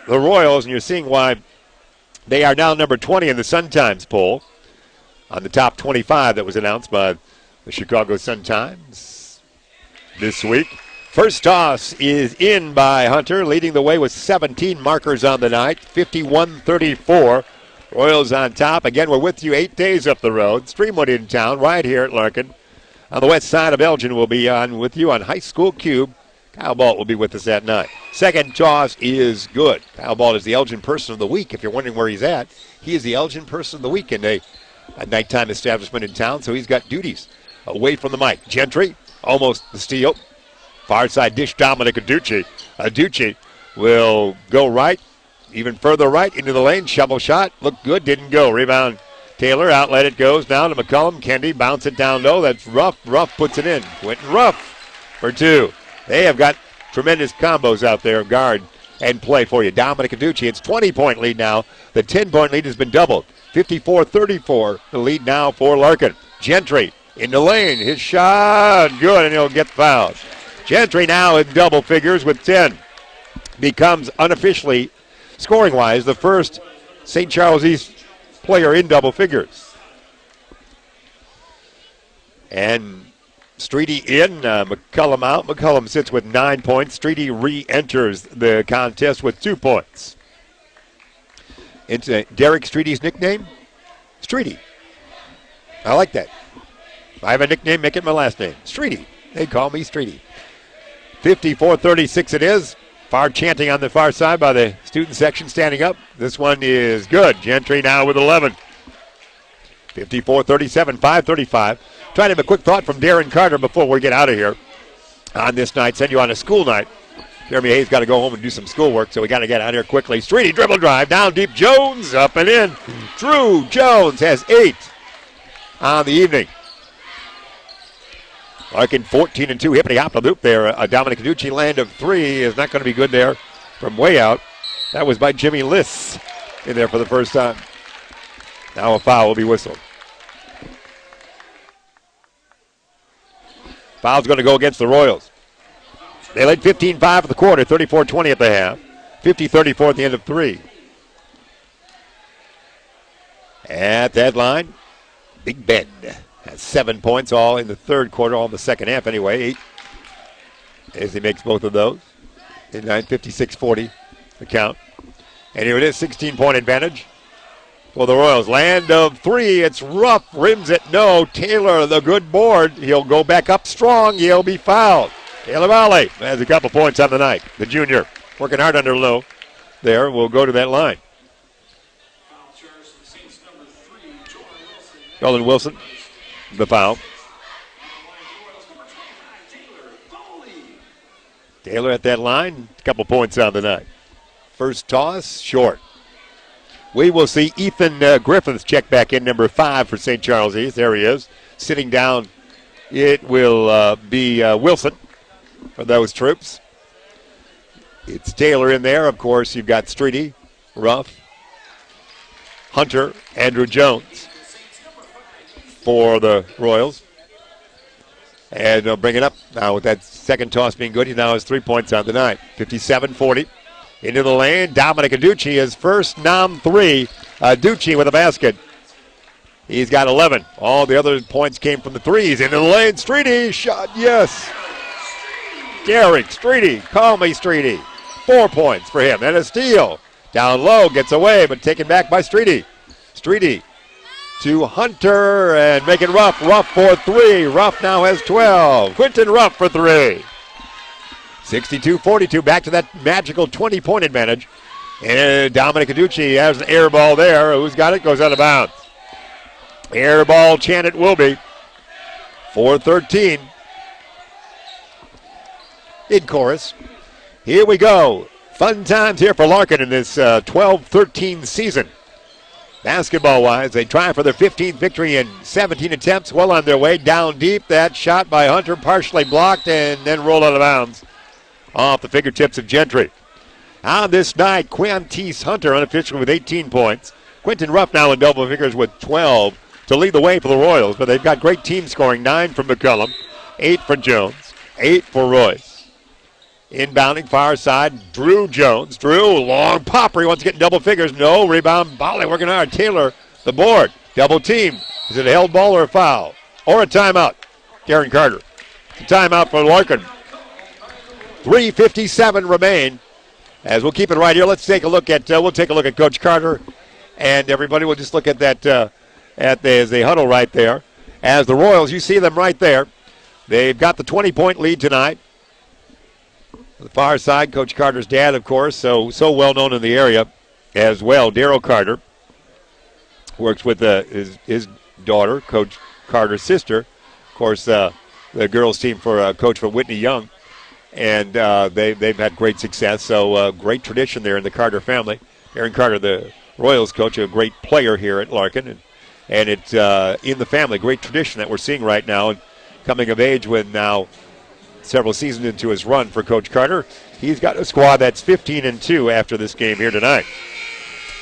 the Royals, and you're seeing why they are now number 20 in the Sun-Times poll on the top 25 that was announced by the Chicago Sun-Times this week. First toss is in by Hunter, leading the way with 17 markers on the night, 51-34. Royals on top. Again, we're with you 8 days up the road. Streamwood in town, right here at Larkin. On the west side of Elgin, we'll be on with you on High School Cube. Kyle Balt will be with us that night. Second toss is good. Kyle Balt is the Elgin Person of the Week. If you're wondering where he's at, he is the Elgin Person of the Week in a nighttime establishment in town, so he's got duties away from the mic. Gentry, almost the steal. Far side dish, Dominic Aducci. Aducci will go right, even further right into the lane. Shovel shot, looked good, didn't go. Rebound, Taylor, outlet it goes now to McCullum. Kendi, bounce it down low. That's Ruff. Ruff puts it in. Quentin Ruff for two. They have got tremendous combos out there of guard and play for you. Dominic Aducci, it's 20-point lead now. The 10-point lead has been doubled. 54-34, the lead now for Larkin. Gentry in the lane. His shot, good, and he'll get fouled. Gentry now in double figures with 10. Becomes unofficially, scoring-wise, the first St. Charles East player in double figures. And Streety in, McCullum out. McCullum sits with 9 points. Streety re-enters the contest with 2 points. It's Derek Streety's nickname, Streety. I like that. If I have a nickname, make it my last name. Streety. They call me Streety. 54-36 it is. Far chanting on the far side by the student section standing up. This one is good. Gentry now with 11. 54-37, 5:35. Trying to have a quick thought from Darren Carter before we get out of here on this night. Send you on a school night. Jeremy Hayes got to go home and do some schoolwork, so we got to get out here quickly. Streety dribble drive, down deep. Jones up and in. Drew Jones has 8 on the evening. Larkin 14-2, hippity hop the loop there. A Dominic Aducci land of 3 is not going to be good there from way out. That was by Jimmy Liss in there for the first time. Now a foul will be whistled. Foul's going to go against the Royals. They led 15-5 for the quarter, 34-20 at the half, 50-34 at the end of 3. At that line, Big Ben has 7 points, all in the third quarter, all in the second half anyway. 8 as he makes both of those. In 56-40 the count. And here it is, 16-point advantage for the Royals. Land of 3, it's Ruff, rims it, no. Taylor, the good board. He'll go back up strong, he'll be fouled. Taylor Valley has a couple points on the night. The junior working hard under low there will go to that line. Sheldon Wilson, the foul. Taylor at that line, a couple points on the night. First toss, short. We will see Ethan Griffiths check back in, number 5 for St. Charles East. There he is. Sitting down, it will be Wilson for those troops. It's Taylor in there. Of course, you've got Streety, Ruff, Hunter, Andrew Jones for the Royals. And they'll bring it up now with that second toss being good. He now has 3 points on the night. 57-40. Into the lane. Dominic Aducci, his first nom-3. Aducci with a basket. He's got 11. All the other points came from the threes. Into the lane. Streety, shot, yes. Derek Streety, call me Streety. 4 points for him. And a steal. Down low, gets away, but taken back by Streety. Streety to Hunter and make it Ruff. Ruff for 3. Ruff now has 12. Quentin Ruff for 3. 62-42, back to that magical 20-point advantage. And Dominic Aducci has an air ball there. Who's got it? Goes out of bounds. Air ball chant it will be. 4:13. In chorus. Here we go. Fun times here for Larkin in this 12-13 season. Basketball-wise, they try for their 15th victory in 17 attempts. Well on their way. Down deep. That shot by Hunter partially blocked and then rolled out of bounds off the fingertips of Gentry. On this night, Quantice Hunter unofficially with 18 points. Quentin Ruff now in double figures with 12 to lead the way for the Royals, but they've got great team scoring. 9 for McCullum, 8 for Jones, 8 for Royce. Inbounding far side, Drew Jones. Drew, long popper. He wants to get in double figures. No, rebound. Bolly working hard. Taylor, the board. Double team. Is it a held ball or a foul? Or a timeout? Darren Carter. It's a timeout for Larkin. 3:57 remain. As we'll keep it right here, let's take a look at Coach Carter, and everybody will just look at that as they huddle right there. As the Royals, you see them right there. They've got the 20-point lead tonight. The far side, Coach Carter's dad, of course, so well known in the area as well. Daryl Carter works with his daughter, Coach Carter's sister. Of course, the girls team for coach for Whitney Young. And they've had great success, so great tradition there in the Carter family. Aaron Carter, the Royals coach, a great player here at Larkin. And it's in the family, great tradition that we're seeing right now. And coming of age with now several seasons into his run for Coach Carter, he's got a squad that's 15-2 after this game here tonight.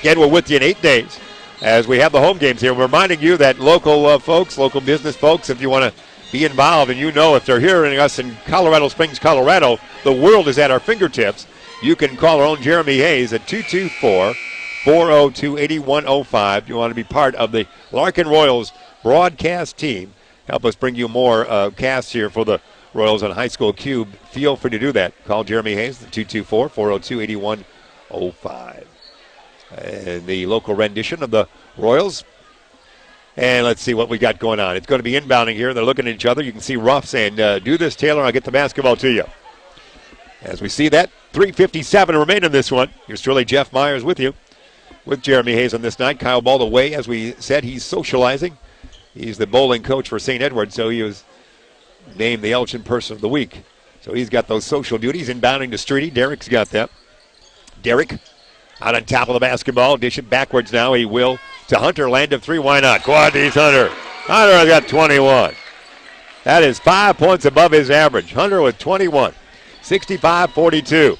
Again, we're with you in 8 days as we have the home games here. We're reminding you that local folks, local business folks, if you want to be involved, and if they're hearing us in Colorado Springs, Colorado, the world is at our fingertips. You can call our own Jeremy Hayes at 224-402-8105. You want to be part of the Larkin Royals broadcast team. Help us bring you more casts here for the Royals on High School Cube. Feel free to do that. Call Jeremy Hayes at 224-402-8105. And the local rendition of the Royals. And let's see what we got going on. It's going to be inbounding here. They're looking at each other. You can see Ruff saying, do this, Taylor, I'll get the basketball to you. As we see that, 3:57 remain in this one. Here's truly Jeff Myers with you, with Jeremy Hayes on this night. Kyle Ball away, as we said, he's socializing. He's the bowling coach for St. Edward, so he was named the Elgin Person of the Week. So he's got those social duties. Inbounding to Streety. Derek's got that. Derek out on top of the basketball. Dish it backwards now. He will to Hunter. Land of three. Why not? Quantice Hunter. Hunter has got 21. That is 5 points above his average. Hunter with 21. 65-42.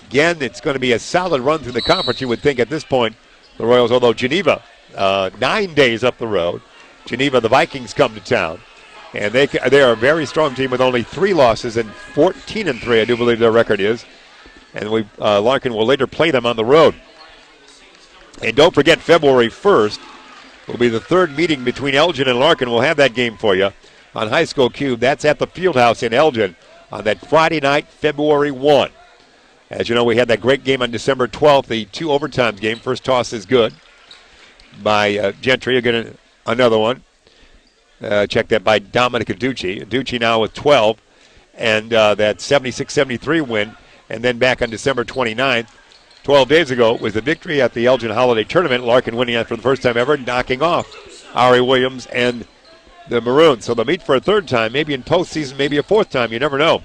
Again, it's going to be a solid run through the conference, you would think, at this point. The Royals, although Geneva, 9 days up the road. Geneva, the Vikings come to town. And they are a very strong team with only 3 losses and 14-3, I do believe their record is. And Larkin will later play them on the road. And don't forget, February 1st will be the third meeting between Elgin and Larkin. We'll have that game for you on High School Cube. That's at the Fieldhouse in Elgin on that Friday night, February 1. As you know, we had that great game on December 12th, the 2 overtimes game. First toss is good by Gentry. Again, another one. Check that by Dominic Aducci. Aducci now with 12, and that 76-73 win. And then back on December 29th, 12 days ago, was the victory at the Elgin Holiday Tournament. Larkin winning that for the first time ever, knocking off Ari Williams and the Maroons. So they'll meet for a third time, maybe in postseason, maybe a fourth time. You never know.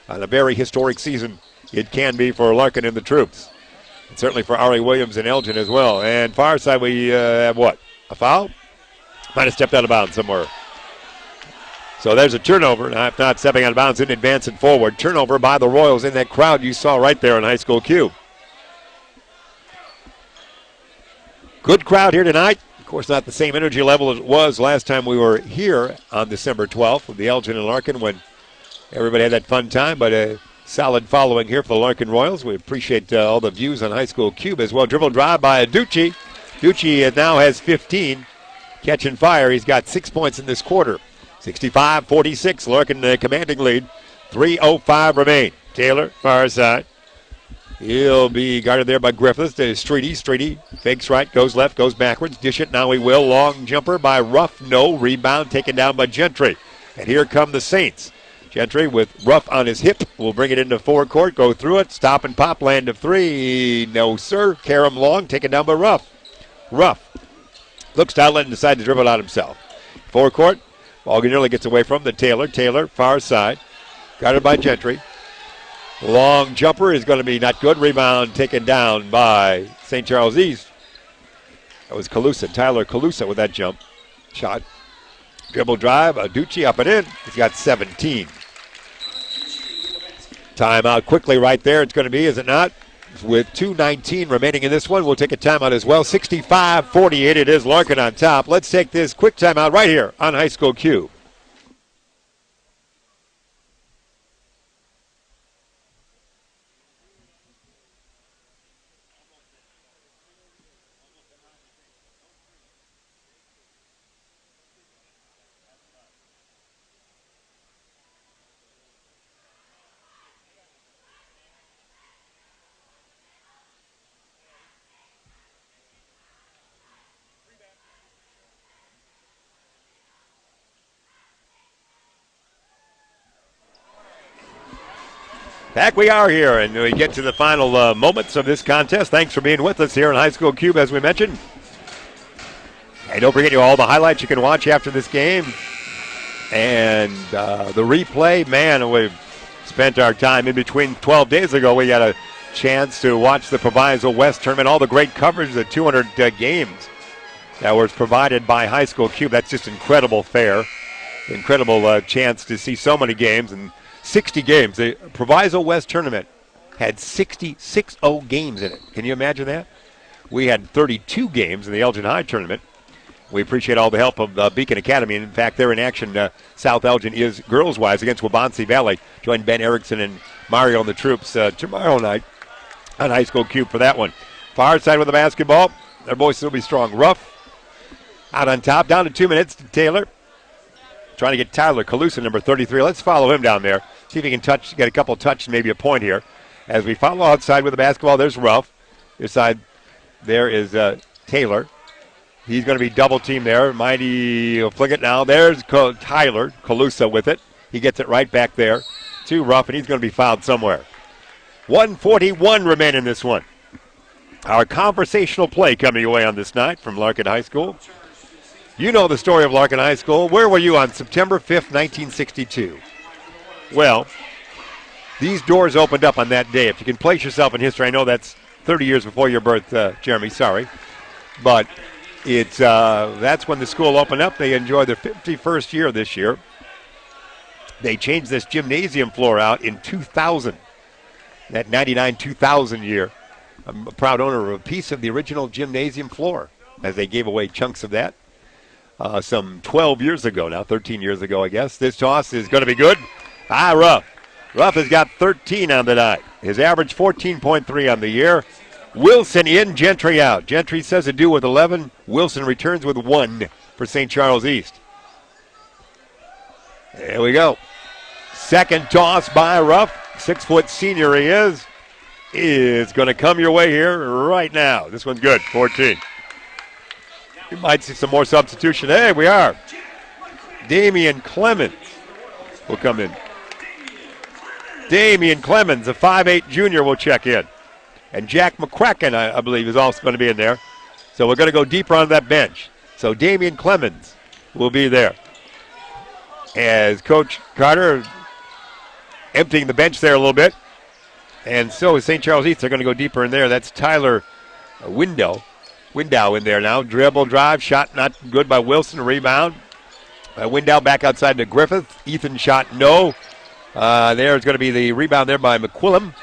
On a very historic season, it can be for Larkin and the troops. And certainly for Ari Williams and Elgin as well. And far side, we have what? A foul? Might have stepped out of bounds somewhere. So there's a turnover. Now, if not stepping out of bounds, in advance and forward. Turnover by the Royals in that crowd you saw right there in High School Q. Good crowd here tonight. Of course, not the same energy level as it was last time we were here on December 12th with the Elgin and Larkin when everybody had that fun time, but a solid following here for the Larkin Royals. We appreciate all the views on High School Cube as well. Dribble drive by Aducci. Aducci now has 15. Catching fire. He's got 6 points in this quarter. 65-46. Larkin commanding lead. 3:05 remain. Taylor, far side. He'll be guarded there by Griffiths. To Streety. Streety fakes right, goes left, goes backwards. Dish it. Now he will. Long jumper by Ruff. No. Rebound taken down by Gentry. And here come the Saints. Gentry with Ruff on his hip will bring it into forecourt. Go through it. Stop and pop. Land of three. No, sir. Karam Long taken down by Ruff. Ruff looks to outlet and decides to dribble it out himself. Forecourt. Ball nearly gets away from the Taylor. Taylor, far side. Guarded by Gentry. Long jumper is going to be not good. Rebound taken down by St. Charles East. That was Calusa. Tyler Calusa with that jump shot. Dribble drive. Aducci up and in. He's got 17. Timeout quickly right there. It's going to be, is it not? With 2:19 remaining in this one, we'll take a timeout as well. 65-48, it is Larkin on top. Let's take this quick timeout right here on High School Q. Back we are here, and we get to the final moments of this contest. Thanks for being with us here in High School Cube, as we mentioned. And don't forget all the highlights you can watch after this game. And the replay, man, we've spent our time in between 12 days ago. We got a chance to watch the Proviso West tournament, all the great coverage, the 200 games that was provided by High School Cube. That's just incredible fare, incredible chance to see so many games. And 60 games. The Proviso West tournament had 66 games in it. Can you imagine that? We had 32 games in the Elgin High tournament. We appreciate all the help of Beacon Academy. And in fact, they're in action. South Elgin is girls-wise against Wabansie Valley. Join Ben Erickson and Mario and the troops tomorrow night on High School Cube for that one. Far side with the basketball. Their boys still be strong. Ruff out on top. Down to 2 minutes to Taylor. Trying to get Tyler Calusa, number 33. Let's follow him down there. See if he can get a couple touches, maybe a point here. As we follow outside with the basketball, there's Ruff. This side, there is Taylor. He's going to be double teamed there. Mighty will flick it now. There's Tyler Calusa with it. He gets it right back there to Ruff, and he's going to be fouled somewhere. 1:41 remain in this one. Our conversational play coming away on this night from Larkin High School. You know the story of Larkin High School. Where were you on September 5th, 1962? Well, these doors opened up on that day. If you can place yourself in history, I know that's 30 years before your birth, Jeremy, sorry. But it's that's when the school opened up. They enjoyed their 51st year this year. They changed this gymnasium floor out in 2000, that 99-2000 year. I'm a proud owner of a piece of the original gymnasium floor, as they gave away chunks of that some 12 years ago now, 13 years ago, I guess. This toss is going to be good. Ruff. Ruff has got 13 on the night. His average 14.3 on the year. Wilson in, Gentry out. Gentry says adieu with 11. Wilson returns with 1 for St. Charles East. There we go. Second toss by Ruff. 6-foot senior he is going to come your way here right now. This one's good, 14. You might see some more substitution. Hey, we are. Damian Clemens will come in. Damian Clemens, a 5'8 junior, will check in. And Jack McCracken, I believe, is also going to be in there. So we're going to go deeper on that bench. So Damian Clemens will be there. As Coach Carter emptying the bench there a little bit. And so is St. Charles East. They're going to go deeper in there. That's Tyler Window in there now. Dribble, drive, shot not good by Wilson. Rebound. Window back outside to Griffith. Ethan shot no. There's going to be the rebound there by McQuillum.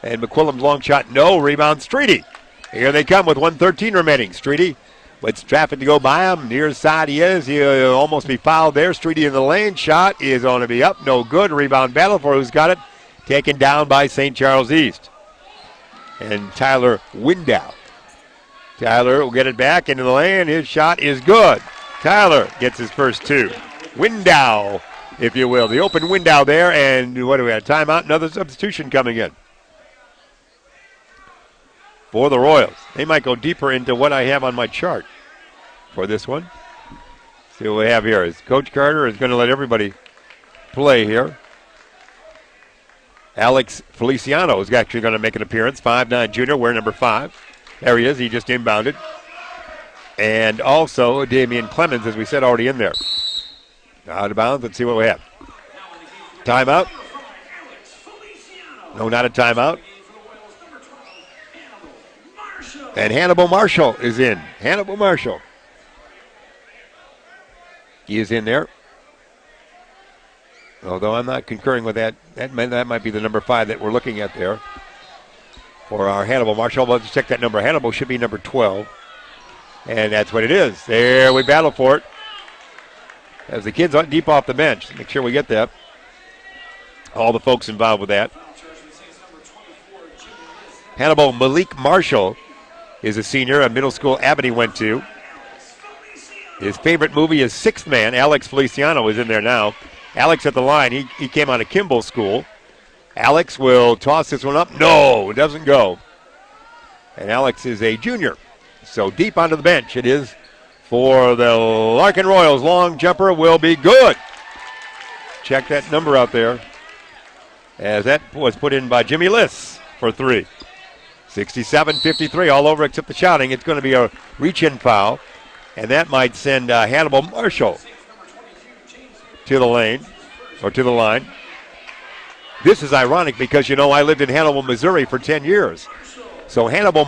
And McQuillam's long shot, no. Rebound, Streety. Here they come with 1:13 remaining. Streety with traffic to go by him. Near side he is. He'll almost be fouled there. Streety in the lane. Shot is going to be up. No good. Rebound battle for who's got it. Taken down by St. Charles East. And Tyler Window. Tyler will get it back into the lane. His shot is good. Tyler gets his first 2. Window, if you will. The open window there. And what do we have? Timeout. Another substitution coming in for the Royals. They might go deeper into what I have on my chart for this one. See what we have here. Is Coach Carter is going to let everybody play here. Alex Feliciano is actually going to make an appearance. 5'9 junior, wear number 5. There he is. He just inbounded. And also Damian Clemens, as we said, already in there. Out of bounds. Let's see what we have. Timeout. No, not a timeout. And Hannibal Marshall is in. Hannibal Marshall. He is in there. although I'm not concurring with that. That might be the number 5 that we're looking at there for our Hannibal Marshall. Let's check that number. Hannibal should be number 12. And that's what it is. There we battle for it. As the kids deep off the bench. Make sure we get that. All the folks involved with that. Hannibal Malik Marshall is a senior, a middle school Abbott he went to. His favorite movie is Sixth Man. Alex Feliciano is in there now. Alex at the line. He came out of Kimball School. Alex will toss this one up. No, it doesn't go. And Alex is a junior. So deep onto the bench it is for the Larkin Royals. Long jumper will be good. Check that number out there, as that was put in by Jimmy Liss for 3. 67-53 all over except the shouting. It's going to be a reach-in foul, and that might send Hannibal Marshall to the lane, or to the line. This is ironic because, you know, I lived in Hannibal, Missouri for 10 years. So Hannibal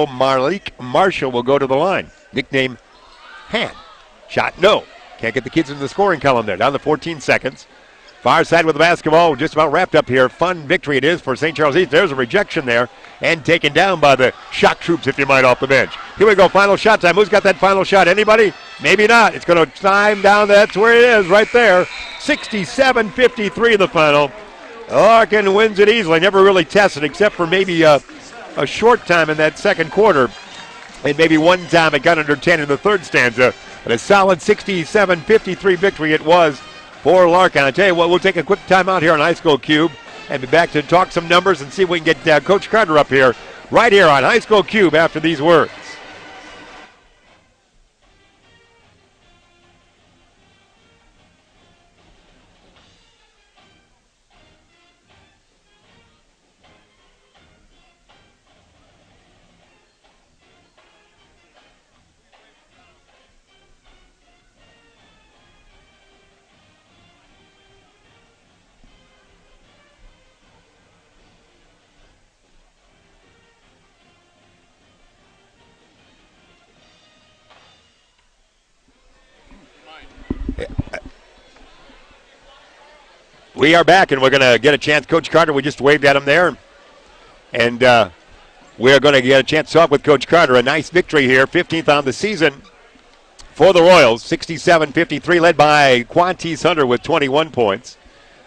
Malik Marshall will go to the line. Nickname Han. Shot no. Can't get the kids in the scoring column there. Down to 14 seconds. Far side with the basketball, just about wrapped up here. Fun victory it is for St. Charles East. There's a rejection there, and taken down by the shock troops, if you might, off the bench. Here we go, final shot time. Who's got that final shot? Anybody? Maybe not. It's going to time down. That's where it is, right there. 67-53 the final. Larkin wins it easily. Never really tested, except for maybe a short time in that second quarter, and maybe one time it got under 10 in the third stanza. But a solid 67-53 victory it was for Larkin. I tell you what, we'll take a quick timeout here on High School Cube and be back to talk some numbers and see if we can get Coach Carter up here, right here on High School Cube after these words. We are back, and we're going to get a chance. Coach Carter, we just waved at him there. And we're going to get a chance to talk with Coach Carter. A nice victory here, 15th on the season for the Royals. 67-53, led by Quantice Hunter with 21 points.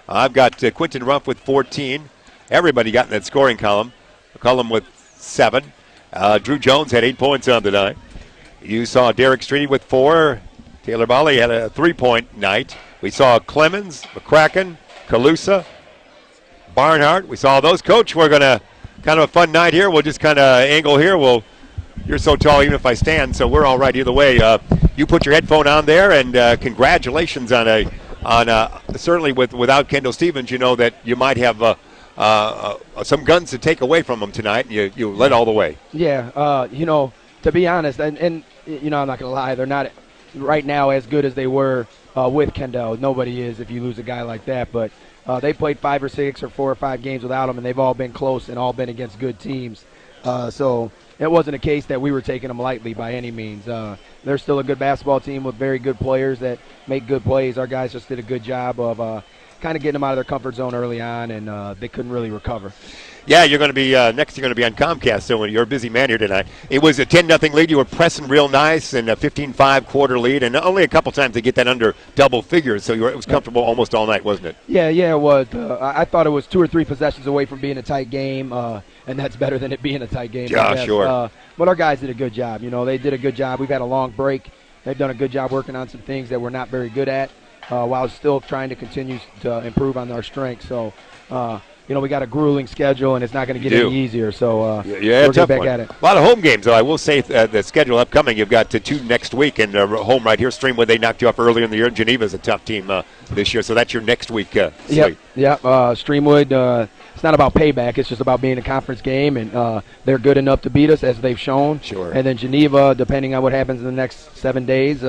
I've got Quinton Ruff with 14. Everybody got in that scoring column. McCullum with 7. Drew Jones had 8 points on the night. You saw Derek Streety with 4. Taylor Bali had a 3-point night. We saw Clemens, McCracken, Calusa, Barnhart. We saw those. Coach, we're going to kind of a fun night here. We'll just kind of angle here. You're so tall even if I stand, so we're all right either way. You put your headphone on there, and congratulations on certainly without Kendall Stephens, you know that you might have some guns to take away from them tonight, and you led all the way.
Yeah, to be honest, and I'm not going to lie, they're not right now as good as they were with Kendall. Nobody is if you lose a guy like that, but they played 5 or 6 or 4 or 5 games without him, and they've all been close and all been against good teams. So it wasn't a case that we were taking them lightly by any means. They're still a good basketball team with very good players that make good plays. Our guys just did a good job of kind of getting them out of their comfort zone early on, and they couldn't really recover.
Yeah, you're going to be next. You're going to be on Comcast, so you're a busy man here tonight. It was a 10-0 lead. You were pressing real nice, and a 15-5 quarter lead, and only a couple times to get that under double figures. So it was comfortable almost all night, wasn't it? Yeah,
it was. I thought it was 2 or 3 possessions away from being a tight game, and that's better than it being a tight game.
Yeah, sure.
But our guys did a good job. They did a good job. We've had a long break. They've done a good job working on some things that we're not very good at, while still trying to continue to improve on our strengths. So. We got a grueling schedule, and it's not going to get any easier. So we're
tough
back
one.
at it.
A lot of home games, though. I will say the schedule upcoming, you've got 2 next week, and home right here, Streamwood. They knocked you up earlier in the year. Geneva's a tough team this year, so that's your next week slate.
Yep. Streamwood, it's not about payback. It's just about being a conference game, and they're good enough to beat us, as they've shown.
Sure.
And then Geneva, depending on what happens in the next 7 days,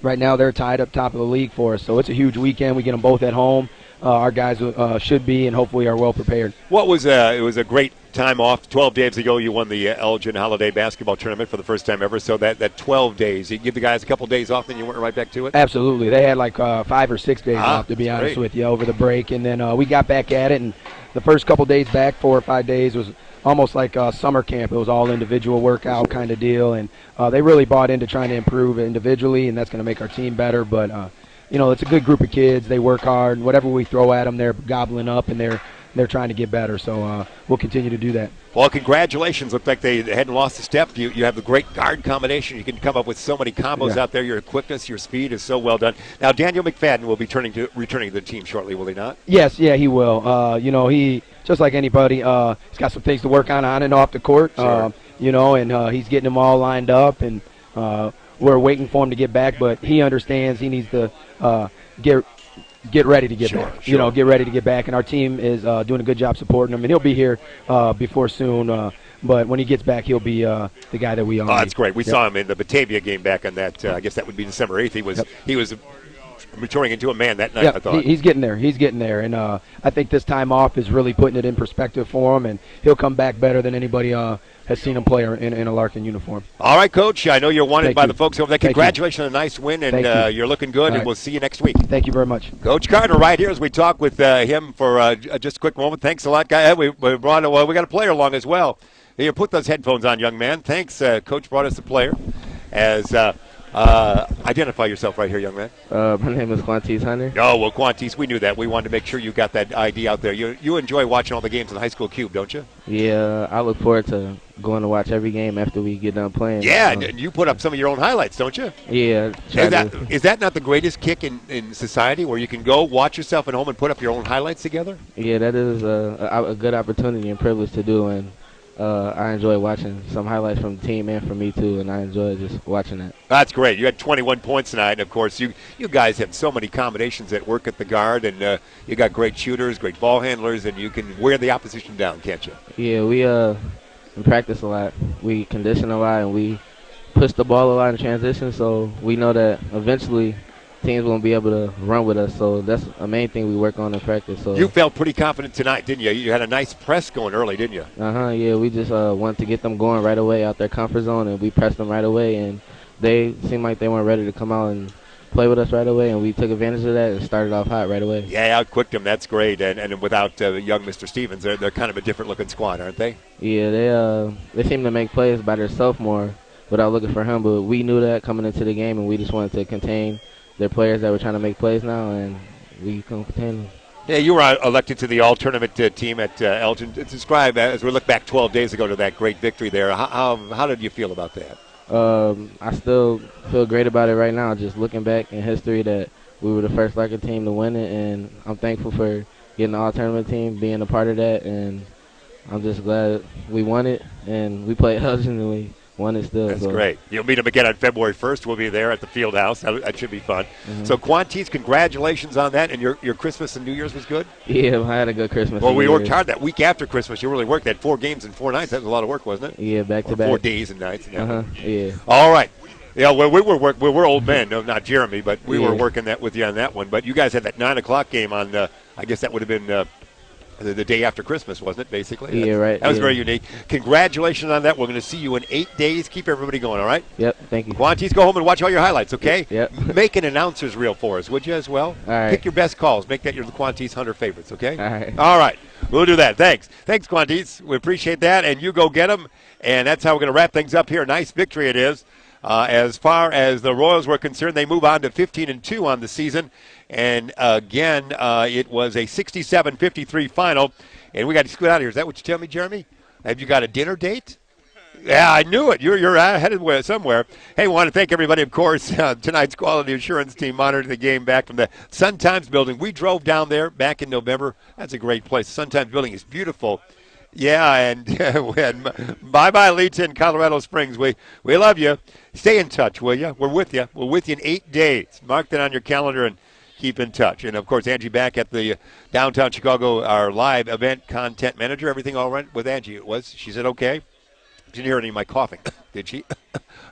right now they're tied up top of the league for us. So it's a huge weekend. We get them both at home. our guys should be and hopefully are well prepared.
What was it was a great time off. 12 days ago, you won the Elgin Holiday Basketball Tournament for the first time ever. So that 12 days, you give the guys a couple days off, then you went right back to it?
Absolutely. They had like 5 or 6 days off, to be honest with you, over the break. And then we got back at it, and the first couple days back, 4 or 5 days, was almost like summer camp. It was all individual workout kind of deal, and they really bought into trying to improve individually, and that's going to make our team better. But, it's a good group of kids. They work hard. Whatever we throw at them, they're gobbling up, and they're trying to get better. So we'll continue to do that.
Well, congratulations. Looked like they hadn't lost a step. You have the great guard combination. You can come up with so many combos out there. Your quickness, your speed is so well done. Now, Daniel McFadden will be returning to the team shortly, will he not?
Yes, he will. He, just like anybody, he's got some things to work on and off the court.
Sure.
And he's getting them all lined up, and we're waiting for him to get back. But he understands he needs to get ready to get back.
Sure.
Get ready to get back. And our team is doing a good job supporting him. And he'll be here before soon. But when he gets back, he'll be the guy that we all need.
That's great. We saw him in the Batavia game back on that. I guess that would be December 8th. He was maturing into a man that night, I thought.
He's getting there. And I think this time off is really putting it in perspective for him. And he'll come back better than anybody has seen him play in a Larkin uniform.
All right, Coach. I know you're wanted by the folks over there. Congratulations on a nice win, and you're looking good, and we'll see you next week.
Thank you very much.
Coach Carter right here as we talk with him for just a quick moment. Thanks a lot, guy. We got a player along as well. Here, put those headphones on, young man. Thanks. Coach brought us a player. As identify yourself right here, young man.
My name is Quantice Hunter.
Oh, well, Quantice, we knew that. We wanted to make sure you got that ID out there. You enjoy watching all the games in the high school cube, don't you?
Yeah, I look forward to going to watch every game after we get done playing.
Yeah, and you put up some of your own highlights, don't you?
Yeah.
Is that not the greatest kick in society, where you can go watch yourself at home and put up your own highlights together?
Yeah, that is a good opportunity and privilege to do, and I enjoy watching some highlights from the team and from me too, and I enjoy just watching that.
That's great. You had 21 points tonight, and of course, you guys have so many combinations that work at the guard, and you got great shooters, great ball handlers, and you can wear the opposition down, can't you?
Yeah, we practice a lot. We condition a lot, and we push the ball a lot in transition, so we know that eventually teams won't be able to run with us, so that's a main thing we work on in practice. So
you felt pretty confident tonight, didn't you? You had a nice press going early, didn't you?
Yeah, we just wanted to get them going right away out their comfort zone, and we pressed them right away, and they seemed like they weren't ready to come out and play with us right away, and we took advantage of that and started off hot right away.
Yeah, outquicked them. That's great. And without young Mr. Stephens, they're kind of a different-looking squad, aren't they?
Yeah, they seem to make plays by themselves more without looking for him, but we knew that coming into the game, and we just wanted to contain their players that were trying to make plays now, and we can contain them.
Yeah, you were elected to the all-tournament team at Elgin. Describe, as we look back 12 days ago to that great victory there, how did you feel about that?
I still feel great about it right now, just looking back in history that we were the first Larkin team to win it, and I'm thankful for getting the all-tournament team, being a part of that, and I'm just glad we won it, and we played Elgin, and we won it still.
That's great. You'll meet them again on February 1st. We'll be there at the field house. That should be fun. Mm-hmm. So, Quantice, congratulations on that. And your Christmas and New Year's was good?
Yeah, I had a good Christmas.
Well, we worked hard that week after Christmas. You really worked. That 4 games in 4 nights. That was a lot of work, wasn't it?
Yeah, back to back.
4 days and nights. Yeah.
Yeah.
All right. Yeah, well, we're old men. No, not Jeremy, but we were working that with you on that one. But you guys had that 9 o'clock game on, I guess that would have been the day after Christmas, wasn't it, basically?
Yeah, right.
That was very unique. Congratulations on that. We're going to see you in 8 days. Keep everybody going, all right?
Yep, thank you.
Quantice, go home and watch all your highlights, okay?
Yep.
Make an announcer's reel for us, would you, as well?
All right.
Pick your best calls. Make that your Quantice Hunter favorites, okay?
All right.
All right. We'll do that. Thanks, Quantice. We appreciate that, and you go get them. And that's how we're going to wrap things up here. Nice victory it is. As far as the Royals were concerned, they move on to 15-2 on the season. And, again, it was a 67-53 final. And we got to scoot out of here. Is that what you tell me, Jeremy? Have you got a dinner date? Yeah, I knew it. You're headed somewhere. Hey, we want to thank everybody, of course. Tonight's quality assurance team monitoring the game back from the Sun Times building. We drove down there back in November. That's a great place. The Sun Times building is beautiful. Yeah, and bye-bye, Lita in Colorado Springs. We love you. Stay in touch, will you? We're with you. We're with you in 8 days. Mark that on your calendar and keep in touch. And, of course, Angie back at the downtown Chicago, our live event content manager. Everything all right with Angie? She said okay?
Didn't hear any of my coughing, did she?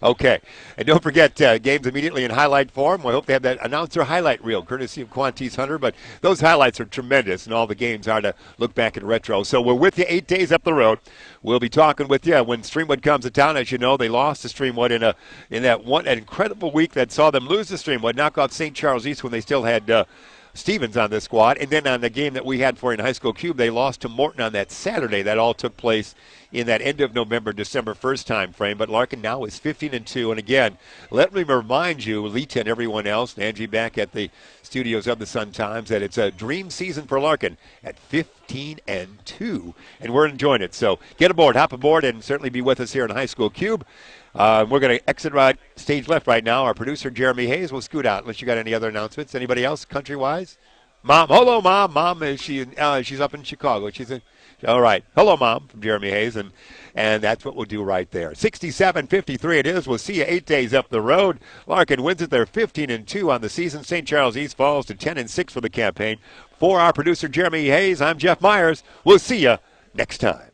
Okay. And don't forget, games immediately in highlight form. We hope they have that announcer highlight reel, courtesy of Quanti's Hunter. But those highlights are tremendous, and all the games are to look back in retro. So we're with you 8 days up the road. We'll be talking with you when Streamwood comes to town. As you know, they lost to Streamwood in that one an incredible week that saw them lose to Streamwood, knock off St. Charles East when they still had Stephens on the squad. And then on the game that we had for in High School Cube, they lost to Morton on that Saturday. That all took place in that end of November, December 1st time frame. But Larkin now is 15-2. And again, let me remind you, Lita and everyone else, and Angie back at the studios of the Sun-Times, that it's a dream season for Larkin at 15-2. And we're enjoying it. So get aboard, hop aboard, and certainly be with us here in High School Cube. We're going to exit right stage left right now. Our producer, Jeremy Hayes, will scoot out unless you got any other announcements. Anybody else, country-wise? Mom, hello, Mom. Mom, she's up in Chicago. All right. Hello, Mom, from Jeremy Hayes, and that's what we'll do right there. 67-53 it is. We'll see you 8 days up the road. Larkin wins it. They're 15-2 on the season. St. Charles East falls to 10-6 for the campaign. For our producer, Jeremy Hayes, I'm Jeff Myers. We'll see you next time.